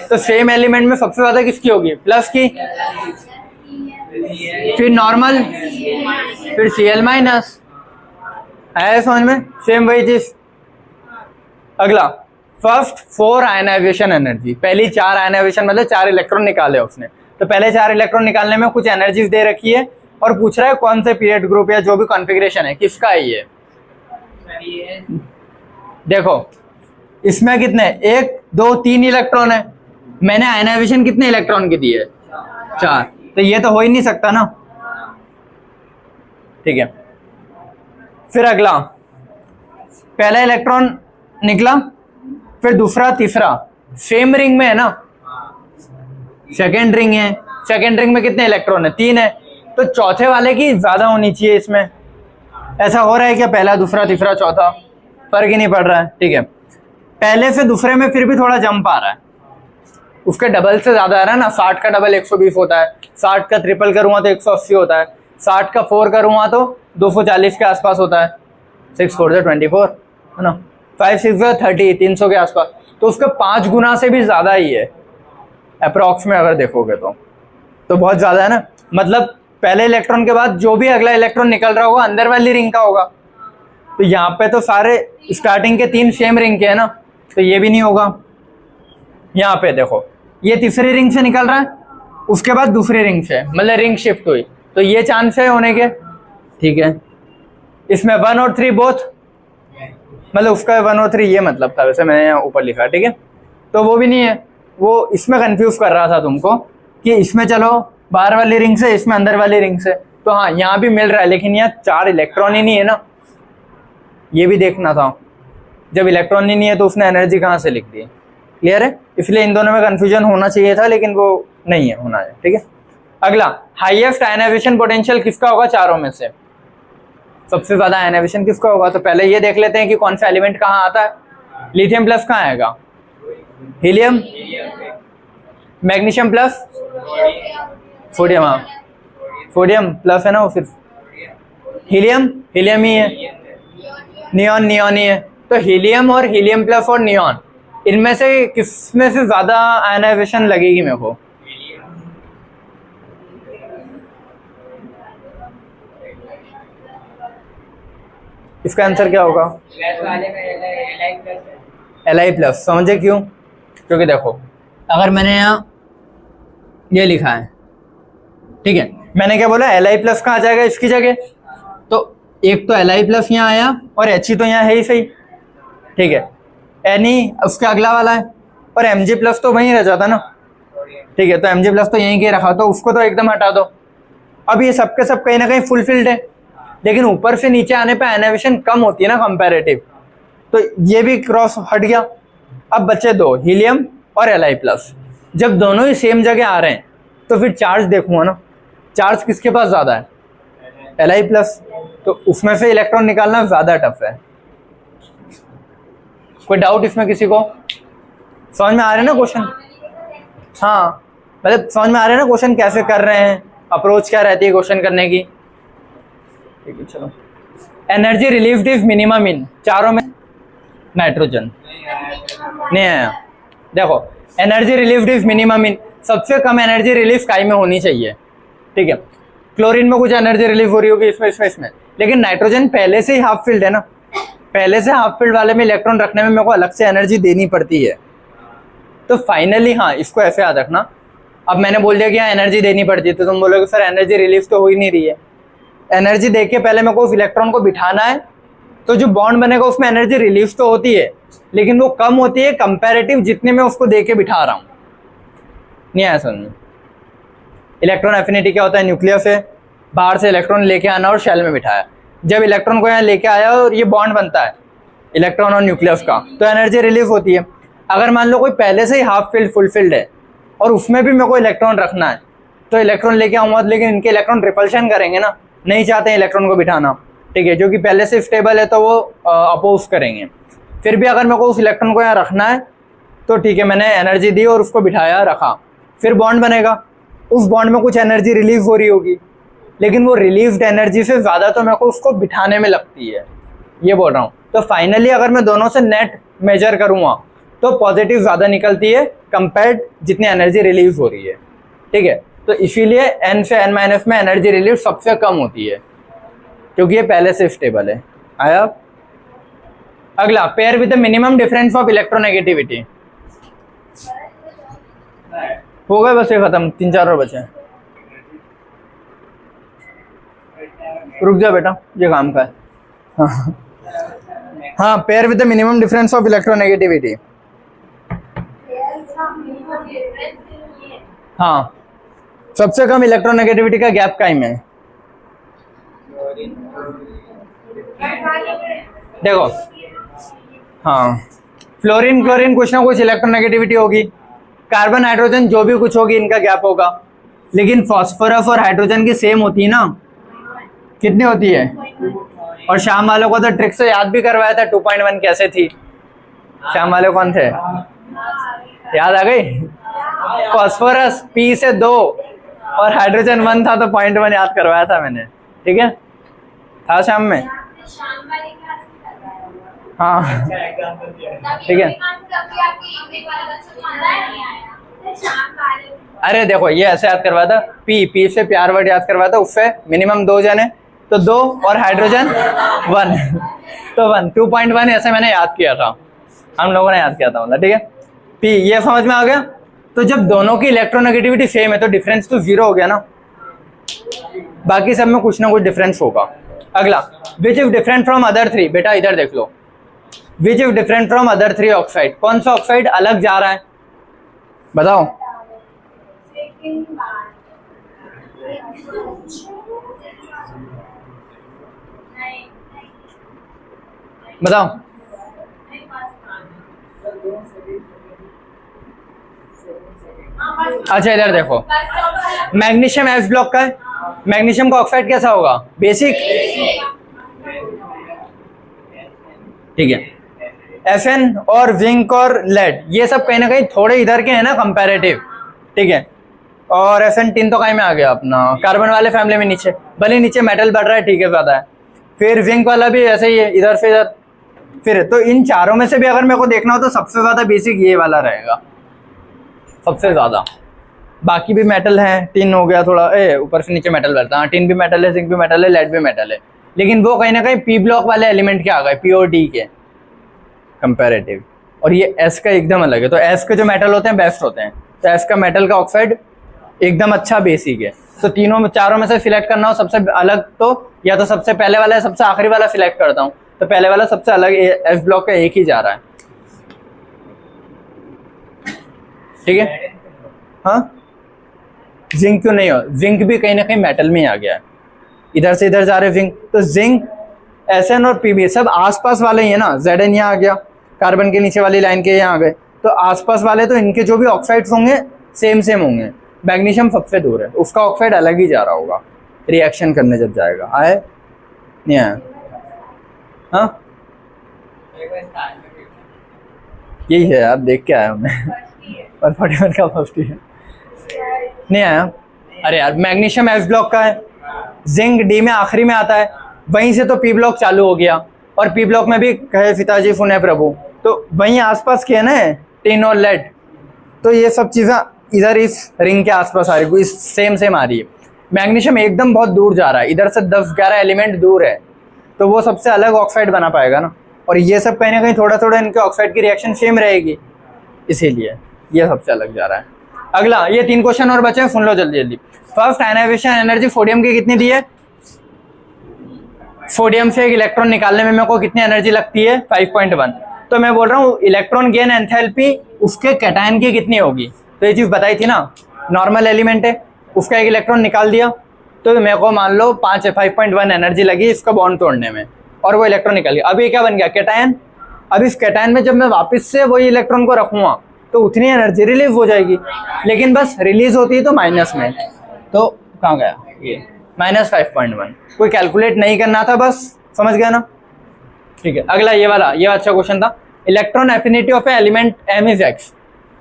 तो सेम एलिमेंट में सबसे ज्यादा किसकी होगी? प्लस की, फिर नॉर्मल, फिर Cl-। आया समझ में? सेम वही चीज। अगला फर्स्ट 4 आयनाइजेशन एनर्जी, पहली 4 आयनाइजेशन मतलब 4 इलेक्ट्रॉन निकाले उसने, तो पहले 4 इलेक्ट्रॉन निकालने में कुछ एनर्जीज दे रखी है और पूछ रहा है कौन से पीरियड ग्रुप या जो भी कॉन्फ़िगरेशन है किसका है ये। देखो इसमें कितने, 1 2 3 इलेक्ट्रॉन है, मैंने आयनाइजेशन कितने इलेक्ट्रॉन की दी है? 4, तो ये तो हो ही नहीं सकता ना, ठीक है। फिर अगला पहला इलेक्ट्रॉन निकला, फिर दूसरा तीसरा सेम रिंग में है ना, सेकेंड रिंग है, सेकेंड रिंग में कितने इलेक्ट्रॉन है? 3 है, तो चौथे वाले की ज्यादा होनी चाहिए इसमें। ऐसा हो रहा है क्या? पहला, दूसरा, तीसरा, चौथा, फर्क ही नहीं पड़ रहा है। ठीक है, पहले से दूसरे में फिर भी थोड़ा जंप आ रहा है, उसके डबल से ज्यादा आ रहा है ना। 60 का डबल 120 होता है, 60 का ट्रिपल करूँगा तो 180 होता है, 60 का 4 करूँगा तो 240 के आसपास होता है। 6 4 से 24 है ना, 5 6 से 30, 300 के आसपास। तो उसके 5 गुना से भी ज़्यादा ही है अप्रॉक्स में अगर देखोगे तो बहुत ज़्यादा है ना। मतलब पहले इलेक्ट्रॉन के बाद जो भी अगला इलेक्ट्रॉन निकल रहा होगा अंदर वाली रिंग का होगा। तो यहाँ पे तो सारे स्टार्टिंग के 3 सेम रिंग के है ना, तो ये भी नहीं होगा। यहाँ पे देखो, ये तीसरी रिंग से निकल रहा है, उसके बाद दूसरी रिंग से, मतलब रिंग शिफ्ट हुई, तो ये चांस है होने के। ठीक है, इसमें 1 और 3 बोथ, मतलब उसका 1 और 3 ये मतलब था, वैसे मैंने यहाँ ऊपर लिखा। ठीक है, तो वो भी नहीं है, वो इसमें कंफ्यूज कर रहा था तुमको कि इसमें चलो बाहर वाली रिंग से, इसमें अंदर वाली रिंग से। तो हाँ, यहाँ भी मिल रहा है, लेकिन यहाँ 4 इलेक्ट्रॉन ही नहीं है ना, ये भी देखना था। जब इलेक्ट्रॉन ही नहीं है तो उसने एनर्जी कहाँ से लिख दी? क्लियर है? इसलिए इन दोनों में कंफ्यूजन होना चाहिए था, लेकिन वो नहीं है, होना है। ठीक है, अगला, हाईएस्ट आयनाइजेशन पोटेंशियल किसका होगा चारों में से? सबसे ज्यादा आयनाइजेशन किसका होगा? तो पहले ये देख लेते हैं कि कौन सा एलिमेंट कहाँ आता है। लिथियम प्लस कहाँ आएगा? Helium, magnesium plus sodium. हाँ, सोडियम प्लस है ना वो, सिर्फ हीलियम, हीलियम ही है। नियॉन, नियॉन ही है। तो हीलियम और हीलियम प्लस और नियॉन, इनमें से किसमें से ज्यादा आयनाइजेशन लगेगी मेरे को? इसका आंसर क्या होगा? Li+। समझे क्यों? क्योंकि देखो, अगर मैंने यहाँ ये लिखा है, ठीक है, मैंने क्या बोला? Li+ कहाँ आ जाएगा इसकी जगह? तो एक तो Li+ यहाँ आया और He तो यहाँ है ही सही। ठीक है, Ni उसके अगला वाला है, और Mg+ तो वहीं रह जाता ना। ठीक है, तो Mg+ तो यहीं के रखा, तो उसको तो एकदम हटा दो। अब ये सबके सब कहीं ना कहीं फुलफिल्ड है, लेकिन ऊपर से नीचे आने पे आयनाइजेशन कम होती है ना कंपैरेटिव, तो ये भी क्रॉस हट गया। अब बचे 2, हीलियम और Li+। जब दोनों ही सेम जगह आ रहे हैं तो फिर चार्ज देखूंगा ना, चार्ज किसके पास ज्यादा है? Li+। तो उसमें से इलेक्ट्रॉन निकालना ज्यादा टफ है। कोई डाउट इसमें किसी को? समझ में आ रहा है ना क्वेश्चन? हाँ, मतलब समझ में आ रहा है ना क्वेश्चन कैसे कर रहे हैं, अप्रोच क्या रहती है क्वेश्चन करने की? ठीक है, चलो। Energy relieved is minimum in चारों में? नाइट्रोजन नहीं आया। देखो, energy relieved is minimum in, सबसे कम एनर्जी रिलीव स्काई में होनी चाहिए। ठीक है, क्लोरीन में कुछ एनर्जी रिलीव हो रही होगी, इसमें, लेकिन नाइट्रोजन पहले से ही हाफ फील्ड है ना, पहले से हाफ फील्ड वाले में इलेक्ट्रॉन रखने में मेरे को अलग से एनर्जी देनी पड़ती है। तो फाइनली हाँ, इसको ऐसे याद रखना। अब मैंने बोल दिया कि हाँ एनर्जी देनी पड़ती है, तो तुम बोलोगे सर एनर्जी रिलीव तो हो ही नहीं रही है। एनर्जी दे के पहले मेरे को उस इलेक्ट्रॉन को बिठाना है, तो जो बॉन्ड बनेगा उसमें एनर्जी रिलीव तो होती है, लेकिन वो कम होती है कंपैरेटिव जितने मैं उसको दे के बिठा रहा हूँ। नहीं आया समझ में? इलेक्ट्रॉन एफिनिटी क्या होता है? न्यूक्लियस से बाहर से इलेक्ट्रॉन लेके आना और शेल में बिठाया। जब इलेक्ट्रॉन को यहाँ लेके आया और ये बॉन्ड बनता है इलेक्ट्रॉन और न्यूक्लियस का, तो एनर्जी रिलीव होती है। अगर मान लो कोई पहले से ही हाफ फील्ड फुलफिल्ड है और उसमें भी मेरे को इलेक्ट्रॉन रखना है, तो इलेक्ट्रॉन लेके आऊँगा, लेकिन इनके इलेक्ट्रॉन रिपल्शन करेंगे ना, नहीं चाहते हैं इलेक्ट्रॉन को बिठाना। ठीक है, जो कि पहले से स्टेबल है तो वो अपोज करेंगे। फिर भी अगर मेरे को उस इलेक्ट्रॉन को यहाँ रखना है तो ठीक है, मैंने एनर्जी दी और उसको बिठाया, रखा, फिर बॉन्ड बनेगा, उस बॉन्ड में कुछ एनर्जी रिलीव हो रही होगी, लेकिन वो रिलीव्ड एनर्जी से ज़्यादा तो मेरे को उसको बिठाने में लगती है, ये बोल रहा हूँ। तो फाइनली अगर मैं दोनों से नेट मेजर करूँगा तो पॉजिटिव ज़्यादा निकलती है कंपेयर्ड जितनी एनर्जी रिलीव हो रही है। ठीक है, तो इसीलिए n से n- में एनर्जी रिलीव सबसे कम होती है, क्योंकि ये पहले से स्टेबल है। आया? अगला, pair with the minimum difference of electronegativity. हो गए बस, ये खत्म, 3-4 और बचे। रुक जा बेटा, ये काम का है। हाँ, pair with the minimum difference of electronegativity. हाँ, सबसे कम इलेक्ट्रोनेगेटिविटी का गैप काई में? देखो, हाँ, फ्लोरीन क्लोरीन कुछ ना कुछ इलेक्ट्रोनेगेटिविटी होगी, कार्बन हाइड्रोजन जो भी कुछ होगी इनका गैप होगा। लेकिन फॉस्फोरस और हाइड्रोजन की सेम होती है ना, कितनी होती है? और शाम वालों को तो ट्रिक से याद भी करवाया था 2.1 कैसे थी। शाम वाले कौन थे, याद आ गई? फॉस्फोरस P से 2 और हाइड्रोजन 1 था तो 0.1 याद करवाया था मैंने, ठीक है, था शाम में। शाम वाली क्लास में करवाया होगा। हाँ अच्छा एग्जाम्पल दिया है। ठीक है। तभी आपकी इंग्लिश वाला बच्चा मजा नहीं आया। शाम वाले अरे देखो ये ऐसे याद करवाया था, P से प्यार वर्ड याद करवाया था, उससे मिनिमम 2 जने तो 2 और हाइड्रोजन 1 तो 1 2.1 ऐसे मैंने याद किया था, हम लोगों ने याद किया था, मतलब ठीक है। P ये समझ में आ गया। तो जब दोनों की इलेक्ट्रोनेगेटिविटी सेम है तो डिफरेंस तो 0 हो गया ना, बाकी सब में कुछ ना कुछ डिफरेंस होगा। अगला, which is different from other 3, बेटा इधर देख लो, which is different from other 3 oxide, कौन सा ऑक्साइड अलग जा रहा है बताओ? सेकंड बार नहीं बताओ। नहीं फर्स्ट अच्छा इधर देखो, मैग्नीशियम एस ब्लॉक का है, मैग्नीशियम का ऑक्साइड कैसा होगा? बेसिक, ठीक है। Fn और जिंक और लेड ये सब कहीं ना कहीं थोड़े इधर के हैं ना कंपैरेटिव, ठीक है। और Fn टिन तो कहीं में आ गया अपना कार्बन वाले फैमिली में नीचे, भले नीचे मेटल बढ़ रहा है, ठीक है ज्यादा है। फिर जिंक वाला भी ऐसे ही है, इधर से इधर। फिर तो इन चारों में से भी अगर मेरे को देखना हो तो सबसे ज्यादा बेसिक ये वाला रहेगा, सबसे ज्यादा। बाकी भी मेटल है, टिन हो गया थोड़ा ऊपर से नीचे मेटल बढ़ता है, टिन भी मेटल है, जिंक भी मेटल है, लेड भी मेटल है, लेकिन वो कहीं ना कहीं पी ब्लॉक वाले एलिमेंट के आ गए, पी और डी के कंपैरेटिव। और ये एस का एकदम अलग है, तो एस के जो मेटल होते हैं बेस्ट होते हैं, तो एस का मेटल का ऑक्साइड एकदम अच्छा बेसिक है। तो तीनों में चारों में से सिलेक्ट करना हो सबसे अलग, तो या तो सबसे पहले वाला है सबसे आखिरी वाला सिलेक्ट करता हूँ, तो पहले वाला सबसे अलग, एस ब्लॉक का एक ही जा रहा है, ठीक है। हाँ जिंक क्यों नहीं हो, जिंक भी कहीं ना कहीं मेटल में ही आ गया है, इधर से इधर जा रहे जिंक, तो जिंक Sn और Pb सब आसपास वाले ही है ना, Zn यहाँ आ गया, कार्बन के नीचे वाली लाइन के यहाँ आ गए, तो आसपास वाले तो इनके जो भी ऑक्साइड्स होंगे सेम होंगे। मैग्नीशियम सबसे दूर है, उसका ऑक्साइड अलग ही जा रहा होगा रिएक्शन करने जब जाएगा, आए नहीं आया? हाँ यही है यार, देख के आया मैं और 41 का फर्स्ट ही है, नहीं आया। अरे यार मैग्नीशियम एस ब्लॉक का है, जिंक डी में आखिरी में आता है, वहीं से तो पी ब्लॉक चालू हो गया, और पी ब्लॉक में भी कहे पिताजी सुने प्रभु, तो वहीं आसपास के है ना टिन और लेड, तो ये सब चीज़ें इधर इस रिंग के आसपास आ रही है, इस सेम आ रही है। मैग्नीशियम एकदम बहुत दूर जा रहा है, इधर से 10-11 एलिमेंट दूर है, तो वो सबसे अलग ऑक्साइड बना पाएगा ना, और ये सब कहीं ना कहीं थोड़ा इनके ऑक्साइड की रिएक्शन सेम रहेगी, इसीलिए ये सबसे अलग जा रहा है। अगला, ये 3 क्वेश्चन और बचे हैं, सुन लो जल्दी। फर्स्ट, आयनाइजेशन एनर्जी सोडियम की कितनी दी है? सोडियम से एक इलेक्ट्रॉन निकालने में मेरे को कितनी एनर्जी लगती है? 5.1। तो मैं बोल रहा हूँ इलेक्ट्रॉन गेन एंथैल्पी उसके कैटायन की कितनी होगी, तो ये चीज़ बताई थी ना, नॉर्मल एलिमेंट है, उसका एक इलेक्ट्रॉन निकाल दिया, तो मेरे को मान लो 5.1 एनर्जी लगी इसका बॉन्ड तोड़ने में, और वो इलेक्ट्रॉन निकल गया। अब ये क्या बन गया? कैटायन। अब इस कैटायन में जब मैं वापस से वही इलेक्ट्रॉन को रखूँगा तो उतनी एनर्जी रिलीज हो जाएगी, लेकिन बस रिलीज होती है तो माइनस में, तो कहाँ गया ये -5.1। कोई कैलकुलेट नहीं करना था, बस समझ गया ना, ठीक है। अगला ये वाला, ये अच्छा क्वेश्चन था। Electron affinity of a element M is X,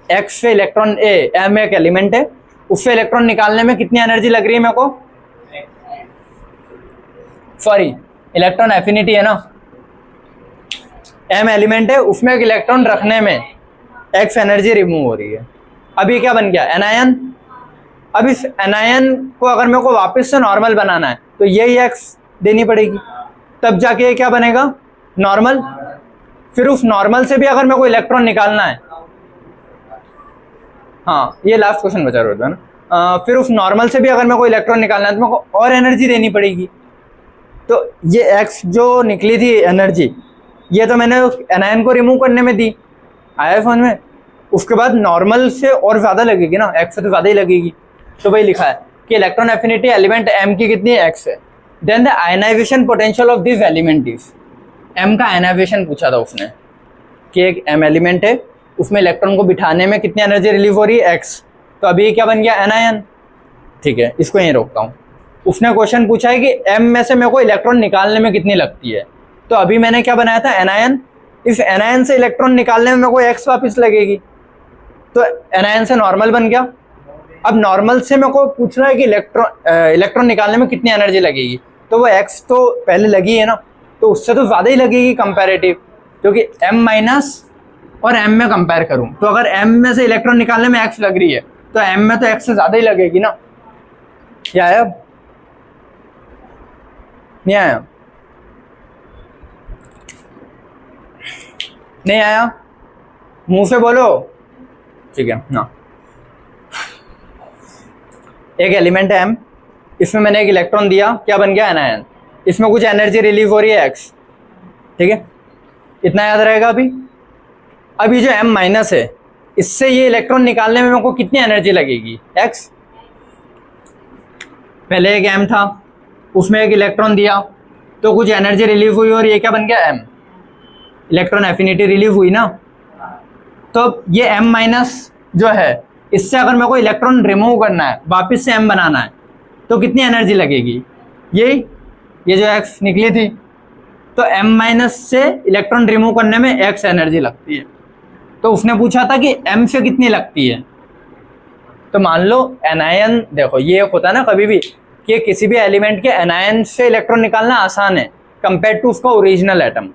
X से इलेक्ट्रॉन एम एक एलिमेंट है, उससे इलेक्ट्रॉन निकालने में कितनी एनर्जी लग रही है मेरे को? सॉरी, इलेक्ट्रॉन एफिनिटी है ना, एम एलिमेंट है, उसमें एक इलेक्ट्रॉन रखने में एक्स एनर्जी रिमूव हो रही है। अभी क्या बन गया? एनायन। अब इस एनायन को अगर मेरे को वापस से नॉर्मल बनाना है तो यही एक्स देनी पड़ेगी, तब जाके ये क्या बनेगा? नॉर्मल। फिर उस नॉर्मल से भी अगर मेरे को इलेक्ट्रॉन निकालना है, हाँ ये लास्ट क्वेश्चन बचा रहा है ना, फिर उस नॉर्मल से भी अगर मेरे को इलेक्ट्रॉन निकालना है तो मेरे को और एनर्जी देनी पड़ेगी। तो ये एक्स जो निकली थी एनर्जी, ये तो मैंने एनायन को रिमूव करने में दी, आया समझ में? उसके बाद नॉर्मल से और ज़्यादा लगेगी ना, एक्स से तो ज़्यादा ही लगेगी, तो वही लिखा है कि इलेक्ट्रॉन एफिनिटी एलिमेंट एम की कितनी है? एक्स है। Then the ionization potential of this element is, M का आयनाइजेशन पूछा था उसने कि एक एम एलिमेंट है, उसमें इलेक्ट्रॉन को बिठाने में कितनी एनर्जी रिलीव हो रही है? एक्स। तो अभी क्या बन गया? एनायन। ठीक है, इसको यहीं रोकता हूँ। उसने क्वेश्चन पूछा है कि m में से मेरे को इलेक्ट्रॉन निकालने में कितनी लगती है। तो अभी मैंने क्या बनाया था, एनायन। इस एनायन से इलेक्ट्रॉन निकालने में मेरे को x वापस लगेगी, तो एनायन से नॉर्मल बन गया। अब नॉर्मल से मेरे को पूछ रहा है कि इलेक्ट्रॉन निकालने में कितनी एनर्जी लगेगी, तो वो x तो पहले लगी है ना, तो उससे तो ज़्यादा ही लगेगी कंपैरेटिव, क्योंकि m माइनस और m में कंपेयर करूं तो अगर m में से इलेक्ट्रॉन निकालने में x लग रही है तो m में तो x से ज़्यादा ही लगेगी ना। क्या है, अब नहीं आया, नहीं आया, मुंह से बोलो, ठीक है ना। एक एलिमेंट है m, इसमें मैंने एक इलेक्ट्रॉन दिया, क्या बन गया, एनायन। इसमें कुछ एनर्जी रिलीव हो रही है x, ठीक है, इतना याद रहेगा। अभी ये जो m माइनस है, इससे ये इलेक्ट्रॉन निकालने में मेरे को कितनी एनर्जी लगेगी, x। पहले एक m था, उसमें एक इलेक्ट्रॉन दिया तो कुछ एनर्जी रिलीव हुई और ये क्या बन गया, m, इलेक्ट्रॉन एफिनिटी रिलीव हुई ना। तो ये m माइनस जो है, इससे अगर मेरे को इलेक्ट्रॉन रिमूव करना है, वापस से m बनाना है, तो कितनी एनर्जी लगेगी, ये जो x निकली थी, तो m माइनस से इलेक्ट्रॉन रिमूव करने में x एनर्जी लगती है। तो उसने पूछा था कि m से कितनी लगती है। तो मान लो एनायन, देखो ये होता है ना कभी भी कि किसी भी एलिमेंट के एनायन से इलेक्ट्रॉन निकालना आसान है कंपेयर टू उसका original atom.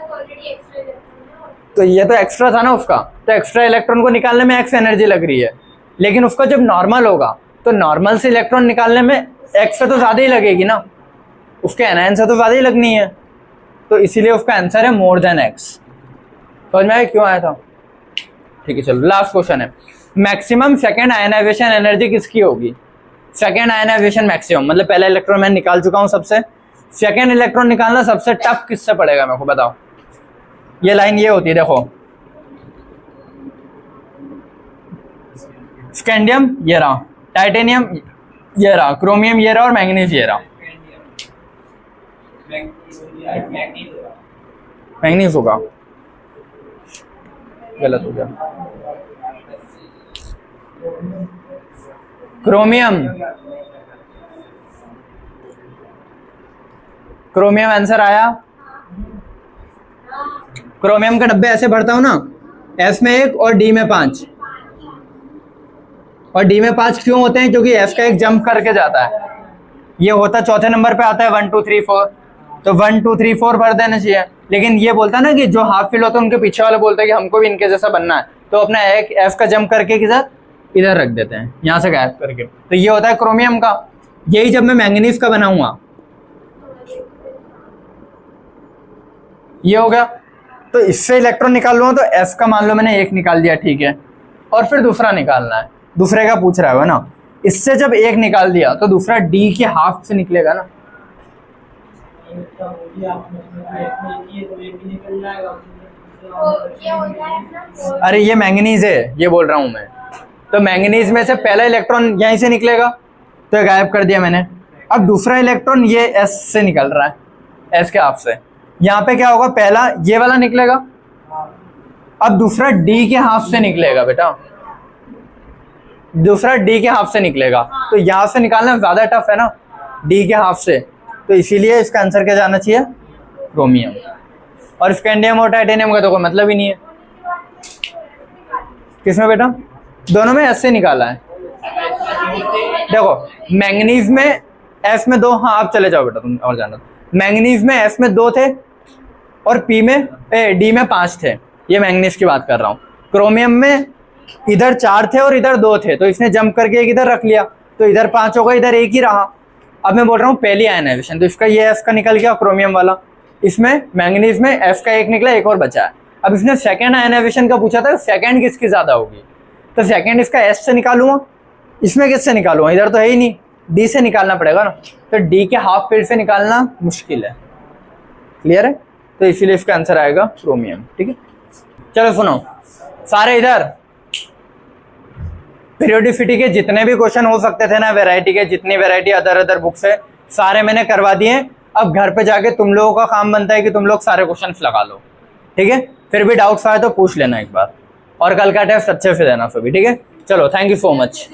Already extra electron तो ये तो एक्स्ट्रा था ना उसका, तो एक्स्ट्रा इलेक्ट्रॉन को निकालने में x एनर्जी लग रही है, लेकिन उसका जब नॉर्मल होगा तो नॉर्मल से इलेक्ट्रॉन निकालने में x से तो ज़्यादा ही लगेगी ना, उसके एनायन से तो ज़्यादा ही लगनी है। तो इसीलिए उसका आंसर है मोर देन x। समझ में आया क्यों आया था, ठीक है। चलो लास्ट क्वेश्चन है, मैक्सिमम सेकेंड आयनाइजेशन एनर्जी किसकी होगी। सेकेंड आयनाइजेशन मैक्सिमम मतलब पहला इलेक्ट्रॉन मैं निकाल चुका हूँ सबसे, सेकेंड इलेक्ट्रॉन निकालना सबसे टफ किससे पड़ेगा मेरे को बताओ। ये लाइन ये होती है, देखो स्कैंडियम ये रहा, टाइटेनियम ये रहा, क्रोमियम ये रहा और मैंगनीज ये रहा। मैंगनीज होगा, गलत हो गया, क्रोमियम आंसर आया। क्रोमियम के डब्बे ऐसे भरता हूं ना, S में 1 और D में 5, और D में 5 क्यों होते हैं, क्योंकि S का एक जंप करके जाता है। ये होता चौथे नंबर पे आता है 1 2 3 4, तो 1 2 3 4 भर देना चाहिए। लेकिन ये बोलता है ना कि जो हाफ फिल होता है उनके पीछे वाले बोलते हैं कि हमको भी इनके जैसा बनना है, तो अपना एक F का जंप करके किधर इधर रख देते हैं, यहाँ से गायब करके। तो ये होता है क्रोमियम का। यही जब मैं मैंगनीज का बनाऊंगा, ये हो गया, तो इससे इलेक्ट्रॉन निकालूंगा तो S का मान लो मैंने 1 निकाल दिया, ठीक है, और फिर दूसरा निकालना है, दूसरे का पूछ रहा है ना। इससे जब 1 निकाल दिया तो दूसरा D के हाफ से निकलेगा ना। अरे ये मैंगनीज है, ये बोल रहा हूं मैं। तो मैंगनीज में से पहला इलेक्ट्रॉन यहीं से निकलेगा, तो गायब कर दिया मैंने। अब दूसरा इलेक्ट्रॉन ये S से निकल रहा है, S के हाफ से। यहाँ पे क्या होगा, पहला ये वाला निकलेगा, अब दूसरा D के हाफ से निकलेगा बेटा, दूसरा D के हाफ से निकलेगा। तो यहाँ से निकालना ज्यादा टफ है ना, D के हाफ से, तो इसीलिए इसका आंसर क्या जाना चाहिए, क्रोमियम। और स्कैंडियम और टाइटेनियम का तो कोई मतलब ही नहीं है। किसमें बेटा, दोनों में S से निकाला है। देखो मैंगनीज में S में 2, हाँ आप चले जाओ बेटा तुम और जाना। मैंगनीज में S में 2 थे और D में 5 थे, ये मैंगनीज की बात कर रहा हूँ। क्रोमियम में इधर 4 थे और इधर 2 थे, तो इसने जंप करके एक इधर रख लिया, तो इधर 5 होगा, इधर 1 ही रहा। अब मैं बोल रहा हूँ पहली आयनाइजेशन, तो इसका ये S का निकल गया क्रोमियम वाला, इसमें मैंगनीज में S का 1 निकला, 1 और बचा है। अब इसने सेकेंड आयनाइजेशन का पूछा था, सेकेंड किसकी ज्यादा होगी, तो सेकेंड इसका S से निकालूंगा, इसमें किससे निकालूंगा, इधर तो है ही नहीं, D से निकालना पड़ेगा ना। तो D के हाफ फील्ड से निकालना मुश्किल है, क्लियर है, तो इसीलिए इसका आंसर आएगा क्रोमियम। ठीक है, चलो सुनो सारे इधर, पीरियोडिसिटी के जितने भी क्वेश्चन हो सकते थे ना, वैरायटी के जितनी वैरायटी अदर बुक्स है, सारे मैंने करवा दिए। अब घर पे जाके तुम लोगों का काम बनता है कि तुम लोग सारे क्वेश्चंस लगा लो, ठीक है। फिर भी डाउट्स आए तो पूछ लेना एक बार, और कल का टेस्ट अच्छे से देना सभी, ठीक है। चलो थैंक यू सो मच।